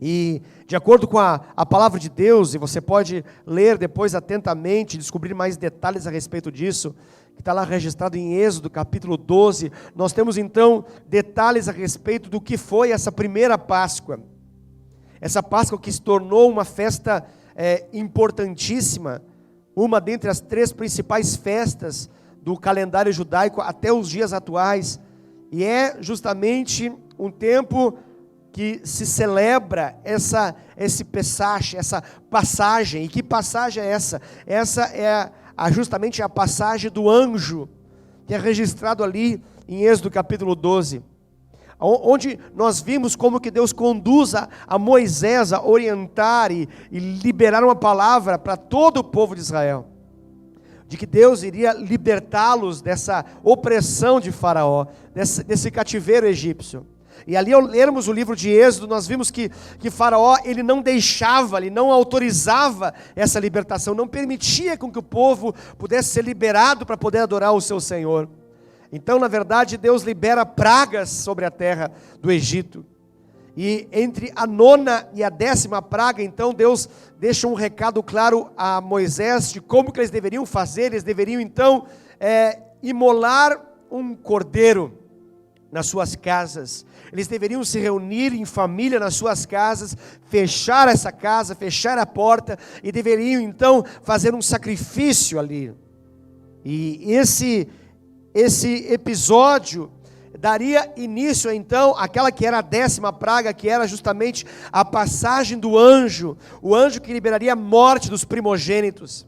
E de acordo com a palavra de Deus, e você pode ler depois atentamente, descobrir mais detalhes a respeito disso, que está lá registrado em Êxodo capítulo 12, nós temos então detalhes a respeito do que foi essa primeira Páscoa. Essa Páscoa que se tornou uma festa importantíssima, uma dentre as 3 principais festas do calendário judaico até os dias atuais, e é justamente um tempo que se celebra essa passagem. E que passagem é essa? Essa é justamente a passagem do anjo, que é registrado ali em Êxodo capítulo 12, onde nós vimos como que Deus conduz a Moisés a orientar e liberar uma palavra para todo o povo de Israel, de que Deus iria libertá-los dessa opressão de Faraó, desse cativeiro egípcio. E ali ao lermos o livro de Êxodo, nós vimos que Faraó, ele não deixava, ele não autorizava essa libertação, não permitia com que o povo pudesse ser liberado para poder adorar o seu Senhor. Então, na verdade, Deus libera pragas sobre a terra do Egito. E entre a 9ª e a 10ª praga, então Deus deixa um recado claro a Moisés de como que eles deveriam fazer. Eles deveriam então imolar um cordeiro nas suas casas. Eles deveriam se reunir em família nas suas casas, fechar essa casa, fechar a porta, e deveriam então fazer um sacrifício ali. E esse episódio daria início então àquela que era a 10ª praga, que era justamente a passagem do anjo, o anjo que liberaria a morte dos primogênitos.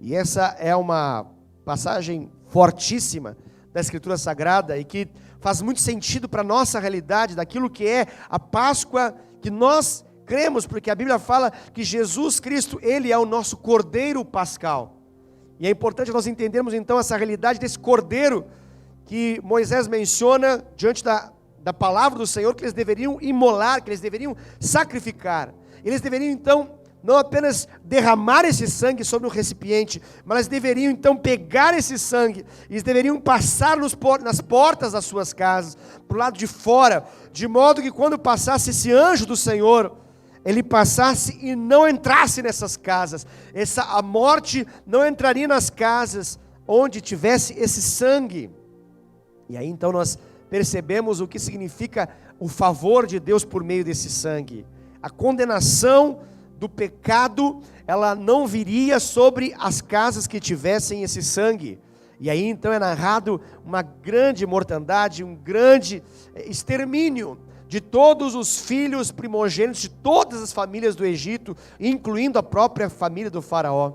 E essa é uma passagem fortíssima da Escritura Sagrada e que faz muito sentido para a nossa realidade, daquilo que é a Páscoa que nós cremos, porque a Bíblia fala que Jesus Cristo, Ele é o nosso Cordeiro Pascal. E é importante nós entendermos então essa realidade desse Cordeiro que Moisés menciona diante da palavra do Senhor, que eles deveriam imolar, que eles deveriam sacrificar. Eles deveriam então não apenas derramar esse sangue sobre o recipiente, mas eles deveriam então pegar esse sangue, eles deveriam passar nas portas das suas casas, para o lado de fora, de modo que quando passasse esse anjo do Senhor, ele passasse e não entrasse nessas casas. A morte não entraria nas casas onde tivesse esse sangue. E aí então nós percebemos o que significa o favor de Deus por meio desse sangue. A condenação do pecado, ela não viria sobre as casas que tivessem esse sangue. E aí então é narrado uma grande mortandade, um grande extermínio de todos os filhos primogênitos de todas as famílias do Egito, incluindo a própria família do faraó.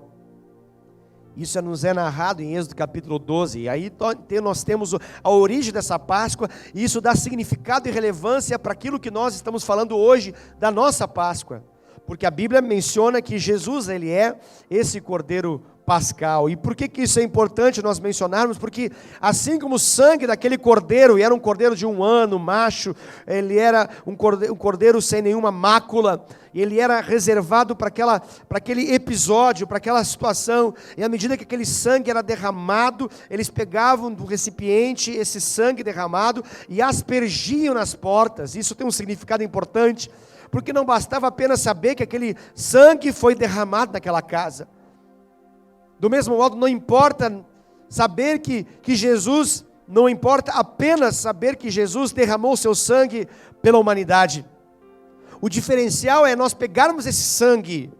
Isso nos é narrado em Êxodo capítulo 12, e aí nós temos a origem dessa Páscoa, e isso dá significado e relevância para aquilo que nós estamos falando hoje da nossa Páscoa, porque a Bíblia menciona que Jesus, Ele é esse Cordeiro Pascal. E por que isso é importante nós mencionarmos? Porque assim como o sangue daquele cordeiro, e era um cordeiro de 1 ano, macho, ele era um cordeiro sem nenhuma mácula, e ele era reservado para aquele episódio, para aquela situação, e à medida que aquele sangue era derramado, eles pegavam do recipiente esse sangue derramado e aspergiam nas portas. Isso tem um significado importante, porque não bastava apenas saber que aquele sangue foi derramado naquela casa. Do mesmo modo, não importa saber que Jesus, não importa apenas saber que Jesus derramou o seu sangue pela humanidade. O diferencial é nós pegarmos esse sangue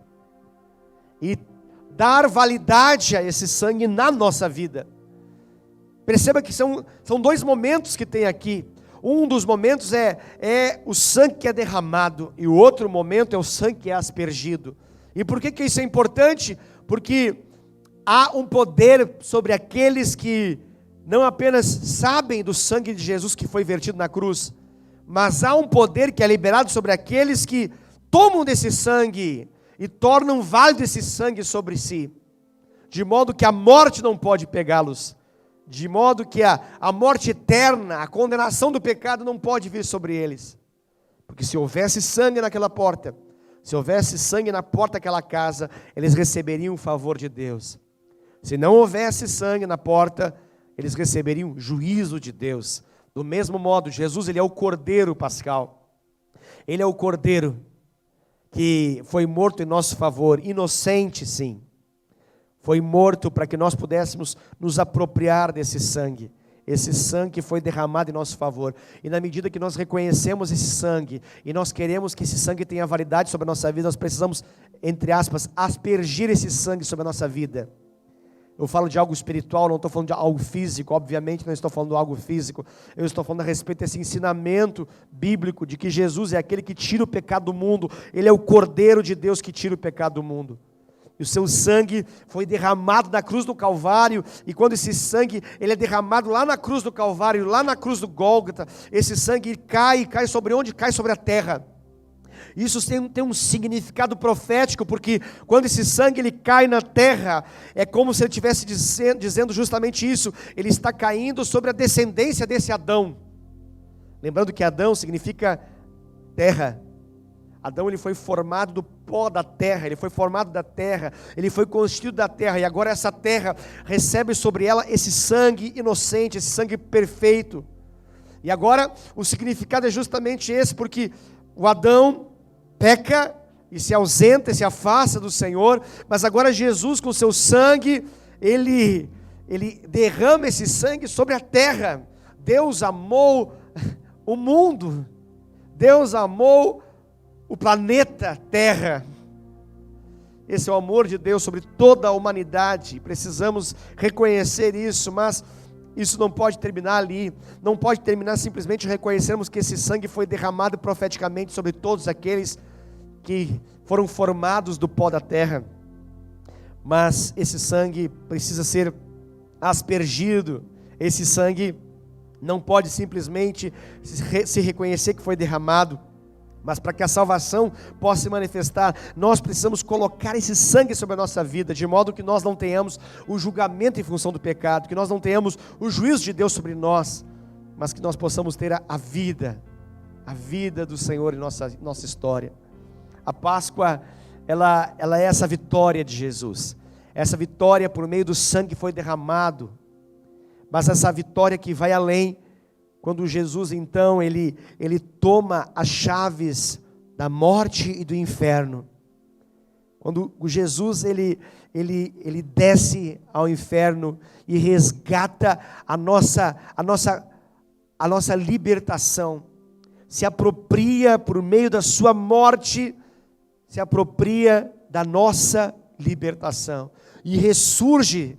e dar validade a esse sangue na nossa vida. Perceba que são 2 momentos que tem aqui. Um dos momentos é o sangue que é derramado, e o outro momento é o sangue que é aspergido. E por que isso é importante? Porque há um poder sobre aqueles que não apenas sabem do sangue de Jesus que foi vertido na cruz, mas há um poder que é liberado sobre aqueles que tomam desse sangue e tornam válido esse sangue sobre si, de modo que a morte não pode pegá-los, de modo que a morte eterna, a condenação do pecado não pode vir sobre eles, porque se houvesse sangue naquela porta, se houvesse sangue na porta daquela casa, eles receberiam o favor de Deus. Se não houvesse sangue na porta, eles receberiam juízo de Deus. Do mesmo modo, Jesus, Ele é o Cordeiro Pascal. Ele é o Cordeiro que foi morto em nosso favor, inocente sim. Foi morto para que nós pudéssemos nos apropriar desse sangue. Esse sangue foi derramado em nosso favor. E na medida que nós reconhecemos esse sangue, e nós queremos que esse sangue tenha validade sobre a nossa vida, nós precisamos, entre aspas, aspergir esse sangue sobre a nossa vida. Eu falo de algo espiritual, não estou falando de algo físico, obviamente não estou falando de algo físico. Eu estou falando a respeito desse ensinamento bíblico de que Jesus é aquele que tira o pecado do mundo. Ele é o Cordeiro de Deus que tira o pecado do mundo. E o seu sangue foi derramado na cruz do Calvário, e quando esse sangue ele é derramado lá na cruz do Calvário, lá na cruz do Gólgota, esse sangue cai sobre onde? Cai sobre a terra. Isso tem um significado profético, porque quando esse sangue ele cai na terra, é como se ele estivesse dizendo justamente isso, ele está caindo sobre a descendência desse Adão. Lembrando que Adão significa terra. Adão ele foi formado do pó da terra, ele foi formado da terra, ele foi constituído da terra, e agora essa terra recebe sobre ela esse sangue inocente, esse sangue perfeito. E agora o significado é justamente esse, porque o Adão peca e se ausenta, e se afasta do Senhor, mas agora Jesus com seu sangue, ele derrama esse sangue sobre a terra. Deus amou o mundo, Deus amou o planeta Terra. Esse é o amor de Deus sobre toda a humanidade. Precisamos reconhecer isso, mas isso não pode terminar ali. Não pode terminar simplesmente reconhecermos que esse sangue foi derramado profeticamente sobre todos aqueles que foram formados do pó da terra. Mas esse sangue precisa ser aspergido. Esse sangue não pode simplesmente se reconhecer que foi derramado. Mas para que a salvação possa se manifestar, nós precisamos colocar esse sangue sobre a nossa vida, de modo que nós não tenhamos o julgamento em função do pecado, que nós não tenhamos o juízo de Deus sobre nós, mas que nós possamos ter a vida do Senhor em nossa história. A Páscoa, ela é essa vitória de Jesus, essa vitória por meio do sangue que foi derramado, mas essa vitória que vai além. Quando Jesus então, ele toma as chaves da morte e do inferno. Quando Jesus, ele desce ao inferno e resgata a nossa libertação. Se apropria por meio da sua morte, se apropria da nossa libertação. E ressurge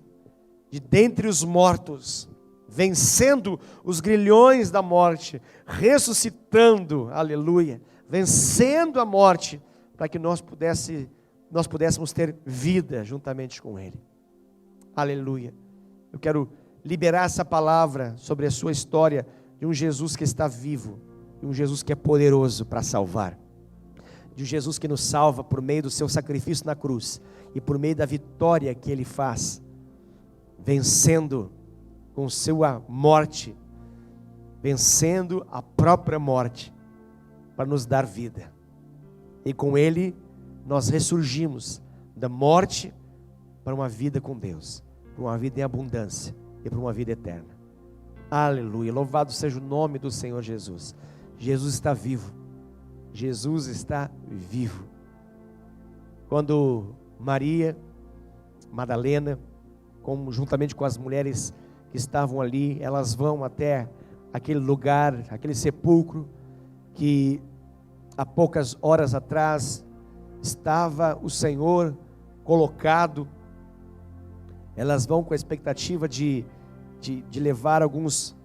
de dentre os mortos, vencendo os grilhões da morte, ressuscitando, aleluia, vencendo a morte, para que nós pudéssemos ter vida juntamente com Ele, aleluia. Eu quero liberar essa palavra sobre a sua história, de um Jesus que está vivo, de um Jesus que é poderoso para salvar, de um Jesus que nos salva por meio do seu sacrifício na cruz, e por meio da vitória que Ele faz, vencendo com sua morte, vencendo a própria morte, para nos dar vida. E com Ele, nós ressurgimos da morte para uma vida com Deus, para uma vida em abundância e para uma vida eterna. Aleluia, louvado seja o nome do Senhor Jesus. Jesus está vivo, Jesus está vivo. Quando Maria Madalena, juntamente com as mulheres que estavam ali, elas vão até aquele lugar, aquele sepulcro, que há poucas horas atrás estava o Senhor colocado. Elas vão com a expectativa de levar alguns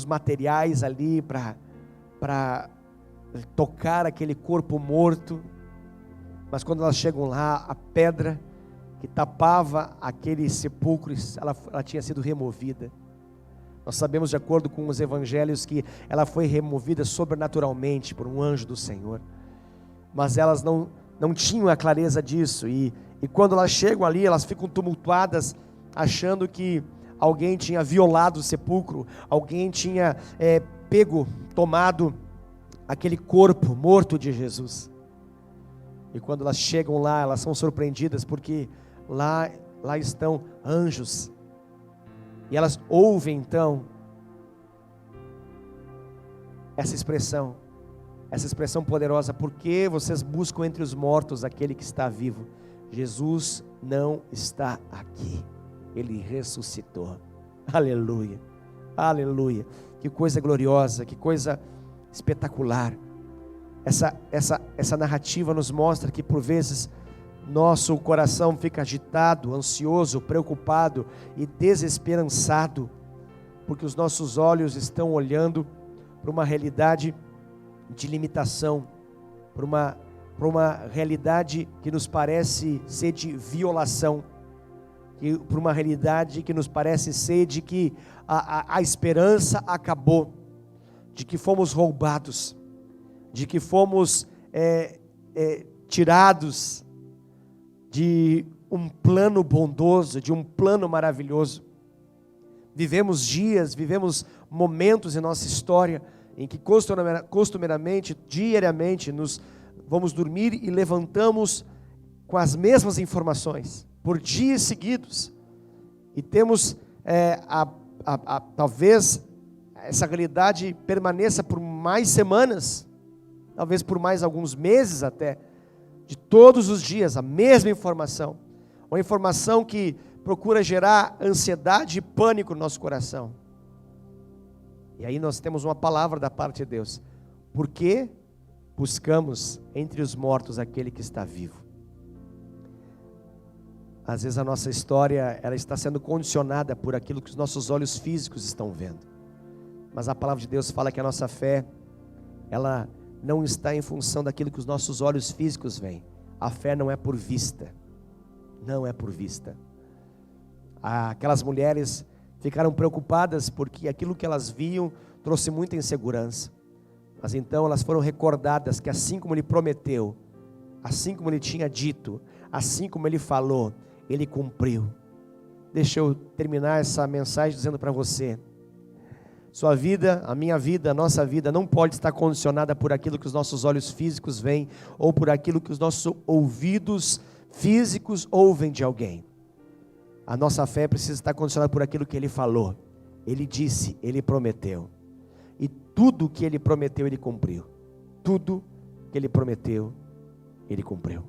materiais ali para tocar aquele corpo morto. Mas quando elas chegam lá, a pedra que tapava aquele sepulcro, ela tinha sido removida. Nós sabemos, de acordo com os evangelhos, que ela foi removida sobrenaturalmente por um anjo do Senhor. Mas elas não tinham a clareza disso, e quando elas chegam ali, elas ficam tumultuadas, achando que alguém tinha violado o sepulcro, alguém tinha tomado aquele corpo morto de Jesus. E quando elas chegam lá, elas são surpreendidas, porque lá estão anjos, e elas ouvem então essa expressão: essa expressão poderosa, por que vocês buscam entre os mortos aquele que está vivo? Jesus não está aqui, Ele ressuscitou. Aleluia, aleluia. Que coisa gloriosa, que coisa espetacular. Essa narrativa nos mostra que por vezes nosso coração fica agitado, ansioso, preocupado e desesperançado, porque os nossos olhos estão olhando para uma realidade de limitação, para uma realidade que nos parece ser de violação, para uma realidade que nos parece ser de que a esperança acabou, de que fomos roubados, de que fomos tirados de um plano bondoso, de um plano maravilhoso. Vivemos dias, vivemos momentos em nossa história em que costumeiramente, diariamente, nos vamos dormir e levantamos com as mesmas informações, por dias seguidos, e temos talvez essa realidade permaneça por mais semanas, talvez por mais alguns meses até, de todos os dias, a mesma informação, uma informação que procura gerar ansiedade e pânico no nosso coração. E aí nós temos uma palavra da parte de Deus: por que buscamos entre os mortos aquele que está vivo? Às vezes a nossa história, ela está sendo condicionada por aquilo que os nossos olhos físicos estão vendo, mas a palavra de Deus fala que a nossa fé, ela não está em função daquilo que os nossos olhos físicos veem. A fé não é por vista, não é por vista. Aquelas mulheres ficaram preocupadas porque aquilo que elas viam trouxe muita insegurança, mas então elas foram recordadas que assim como Ele prometeu, assim como Ele tinha dito, assim como Ele falou, Ele cumpriu. Deixa eu terminar essa mensagem dizendo para você: sua vida, a minha vida, a nossa vida não pode estar condicionada por aquilo que os nossos olhos físicos veem, ou por aquilo que os nossos ouvidos físicos ouvem de alguém. A nossa fé precisa estar condicionada por aquilo que Ele falou, Ele disse, Ele prometeu, e tudo que Ele prometeu, Ele cumpriu. Tudo que Ele prometeu, Ele cumpriu.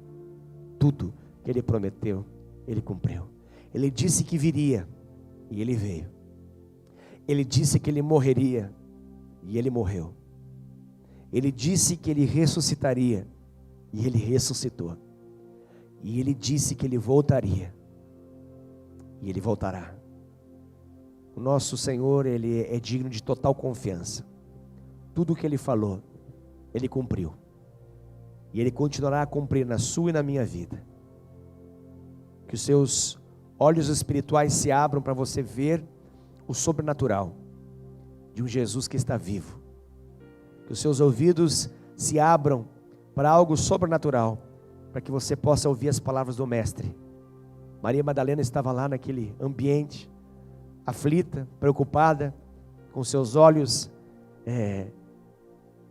Tudo que Ele prometeu, Ele cumpriu. Ele disse que viria, e Ele veio. Ele disse que Ele morreria, e Ele morreu. Ele disse que Ele ressuscitaria, e Ele ressuscitou. E Ele disse que Ele voltaria, e Ele voltará. O nosso Senhor, Ele é digno de total confiança. Tudo o que Ele falou, Ele cumpriu. E Ele continuará a cumprir na sua e na minha vida. Que os seus olhos espirituais se abram para você ver o sobrenatural de um Jesus que está vivo. Que os seus ouvidos se abram para algo sobrenatural, para que você possa ouvir as palavras do Mestre. Maria Madalena estava lá naquele ambiente, aflita, preocupada, com seus olhos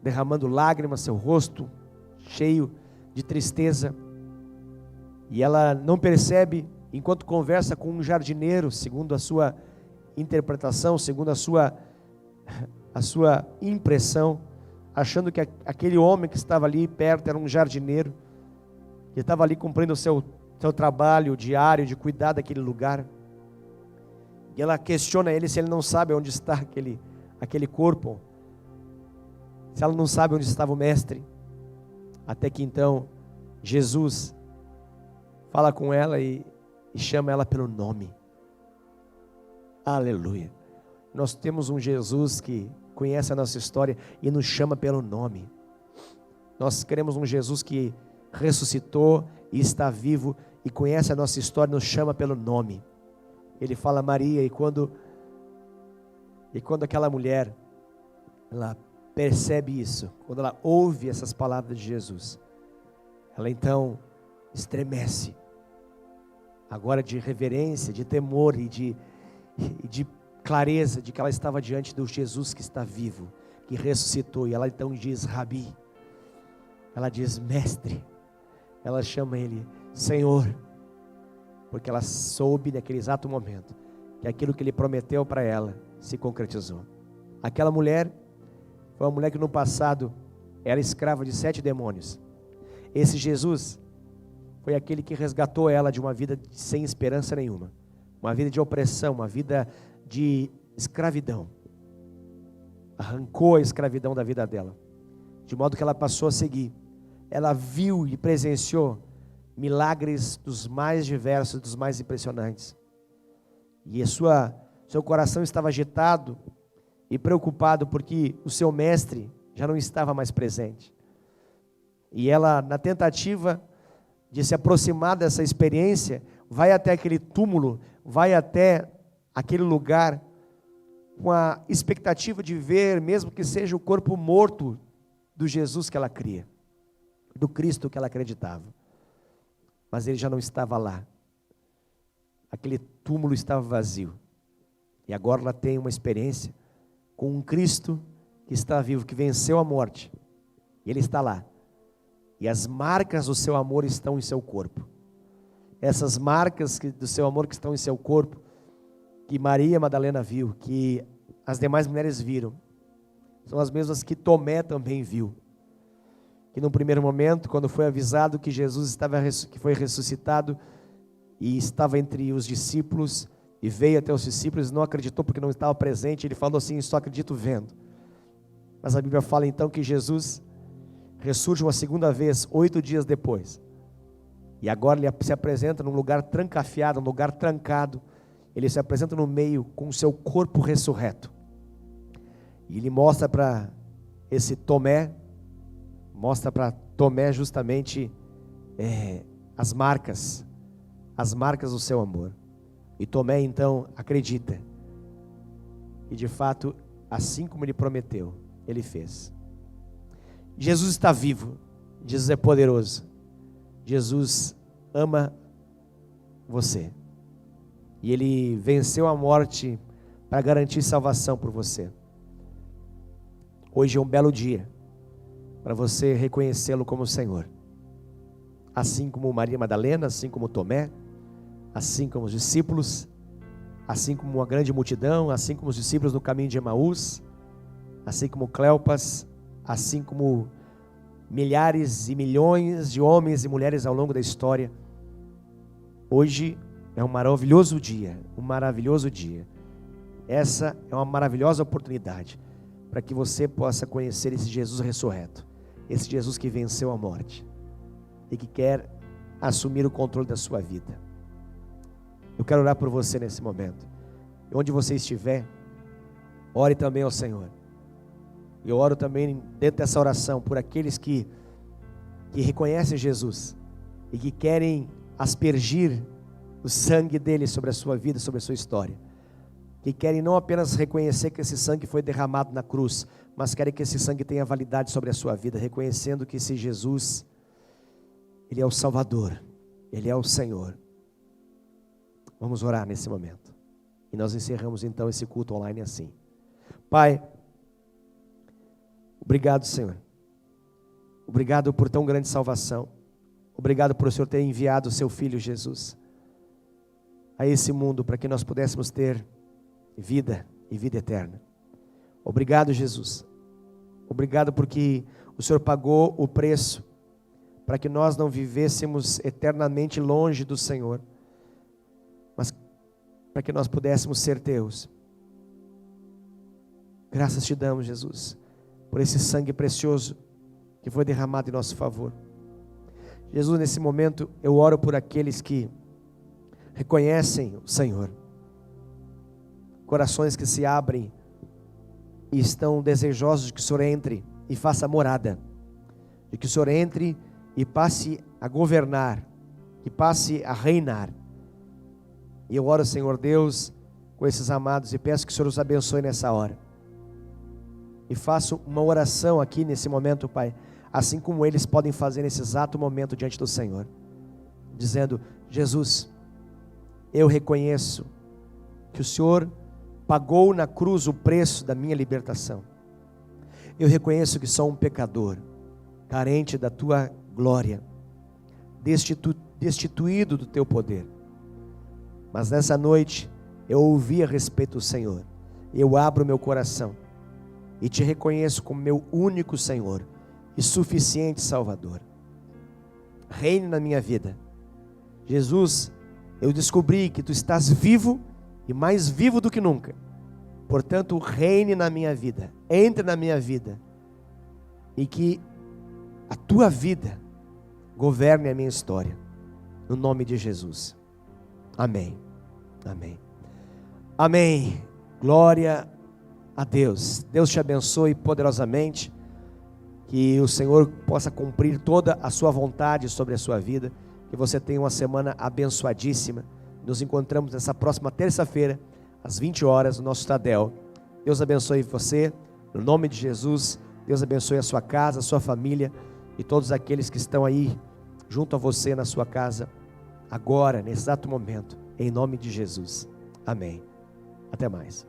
derramando lágrimas, seu rosto cheio de tristeza, e ela não percebe, enquanto conversa com um jardineiro, segundo a sua interpretação, segundo a sua impressão, achando que aquele homem que estava ali perto era um jardineiro, que estava ali cumprindo o seu trabalho diário de cuidar daquele lugar. E ela questiona ele se ele não sabe onde está aquele corpo, se ela não sabe onde estava o Mestre. Até que então Jesus fala com ela e chama ela pelo nome. Aleluia. Nós temos um Jesus que conhece a nossa história e nos chama pelo nome. Nós queremos um Jesus que ressuscitou e está vivo e conhece a nossa história e nos chama pelo nome. Ele fala Maria, e quando aquela mulher, ela percebe isso, quando ela ouve essas palavras de Jesus, ela então estremece, agora de reverência, de temor e de clareza de que ela estava diante do Jesus que está vivo, que ressuscitou. E ela então diz Rabi, ela diz Mestre, ela chama ele Senhor, porque ela soube naquele exato momento que aquilo que ele prometeu para ela se concretizou. Aquela mulher foi uma mulher que no passado era escrava de 7 demônios. Esse Jesus foi aquele que resgatou ela de uma vida sem esperança nenhuma, uma vida de opressão, uma vida de escravidão. Arrancou a escravidão da vida dela, de modo que ela passou a seguir. Ela viu e presenciou milagres dos mais diversos, dos mais impressionantes. E seu coração estava agitado e preocupado porque o seu mestre já não estava mais presente. E ela, na tentativa de se aproximar dessa experiência, vai até aquele túmulo, vai até aquele lugar com a expectativa de ver, mesmo que seja o corpo morto do Jesus que ela cria, do Cristo que ela acreditava. Mas ele já não estava lá. Aquele túmulo estava vazio. E agora ela tem uma experiência com um Cristo que está vivo, que venceu a morte. E ele está lá. E as marcas do seu amor estão em seu corpo. Essas marcas do seu amor que estão em seu corpo, que Maria Madalena viu, que as demais mulheres viram, são as mesmas que Tomé também viu. Que no primeiro momento, quando foi avisado que Jesus que foi ressuscitado e estava entre os discípulos e veio até os discípulos, não acreditou porque não estava presente. Ele falou assim: só acredito vendo. Mas a Bíblia fala então que Jesus ressurge uma segunda vez, 8 dias depois. E agora ele se apresenta num lugar trancafiado, num lugar trancado. Ele se apresenta no meio com o seu corpo ressurreto. E ele mostra para esse Tomé, justamente as marcas do seu amor. E Tomé então acredita. E de fato, assim como ele prometeu, ele fez. Jesus está vivo, Jesus é poderoso, Jesus ama você. E ele venceu a morte para garantir salvação por você. Hoje é um belo dia para você reconhecê-lo como Senhor. Assim como Maria Madalena, assim como Tomé, assim como os discípulos, assim como uma grande multidão, assim como os discípulos no caminho de Emaús, assim como Cleopas, assim como milhares e milhões de homens e mulheres ao longo da história. Hoje é um maravilhoso dia, Essa é uma maravilhosa oportunidade para que você possa conhecer esse Jesus ressurreto, esse Jesus que venceu a morte e que quer assumir o controle da sua vida. Eu quero orar por você nesse momento. Onde você estiver, ore também ao Senhor. Eu oro também dentro dessa oração por aqueles que reconhecem Jesus e que querem aspergir o sangue dele sobre a sua vida, sobre a sua história. Que querem não apenas reconhecer que esse sangue foi derramado na cruz, mas querem que esse sangue tenha validade sobre a sua vida, reconhecendo que esse Jesus, ele é o Salvador, ele é o Senhor. Vamos orar nesse momento. E nós encerramos então esse culto online assim. Pai, obrigado, Senhor. Obrigado por tão grande salvação. Obrigado por o Senhor ter enviado o seu Filho Jesus a esse mundo para que nós pudéssemos ter vida e vida eterna. Obrigado, Jesus. Obrigado porque o Senhor pagou o preço para que nós não vivêssemos eternamente longe do Senhor, mas para que nós pudéssemos ser teus. Graças te damos, Jesus, por esse sangue precioso que foi derramado em nosso favor. Jesus, nesse momento eu oro por aqueles que reconhecem o Senhor, corações que se abrem e estão desejosos de que o Senhor entre e faça morada, de que o Senhor entre e passe a governar, que passe a reinar. E eu oro, Senhor Deus, com esses amados e peço que o Senhor os abençoe nessa hora. E faço uma oração aqui nesse momento, Pai, assim como eles podem fazer nesse exato momento diante do Senhor, dizendo: Jesus, eu reconheço que o Senhor pagou na cruz o preço da minha libertação. Eu reconheço que sou um pecador, carente da tua glória, destituído do teu poder. Mas nessa noite eu ouvi a respeito do Senhor. Eu abro meu coração e te reconheço como meu único Senhor e suficiente Salvador. Reine na minha vida. Jesus, eu descobri que Tu estás vivo e mais vivo do que nunca. Portanto, reine na minha vida, entre na minha vida e que a Tua vida governe a minha história. No nome de Jesus. Amém. Amém. Amém. Glória a Deus. Deus te abençoe poderosamente. Que o Senhor possa cumprir toda a sua vontade sobre a sua vida. Que você tenha uma semana abençoadíssima. Nos encontramos nessa próxima terça-feira, às 20 horas, no nosso Tadel. Deus abençoe você, no nome de Jesus. Deus abençoe a sua casa, a sua família e todos aqueles que estão aí junto a você na sua casa, agora, nesse exato momento, em nome de Jesus. Amém. Até mais.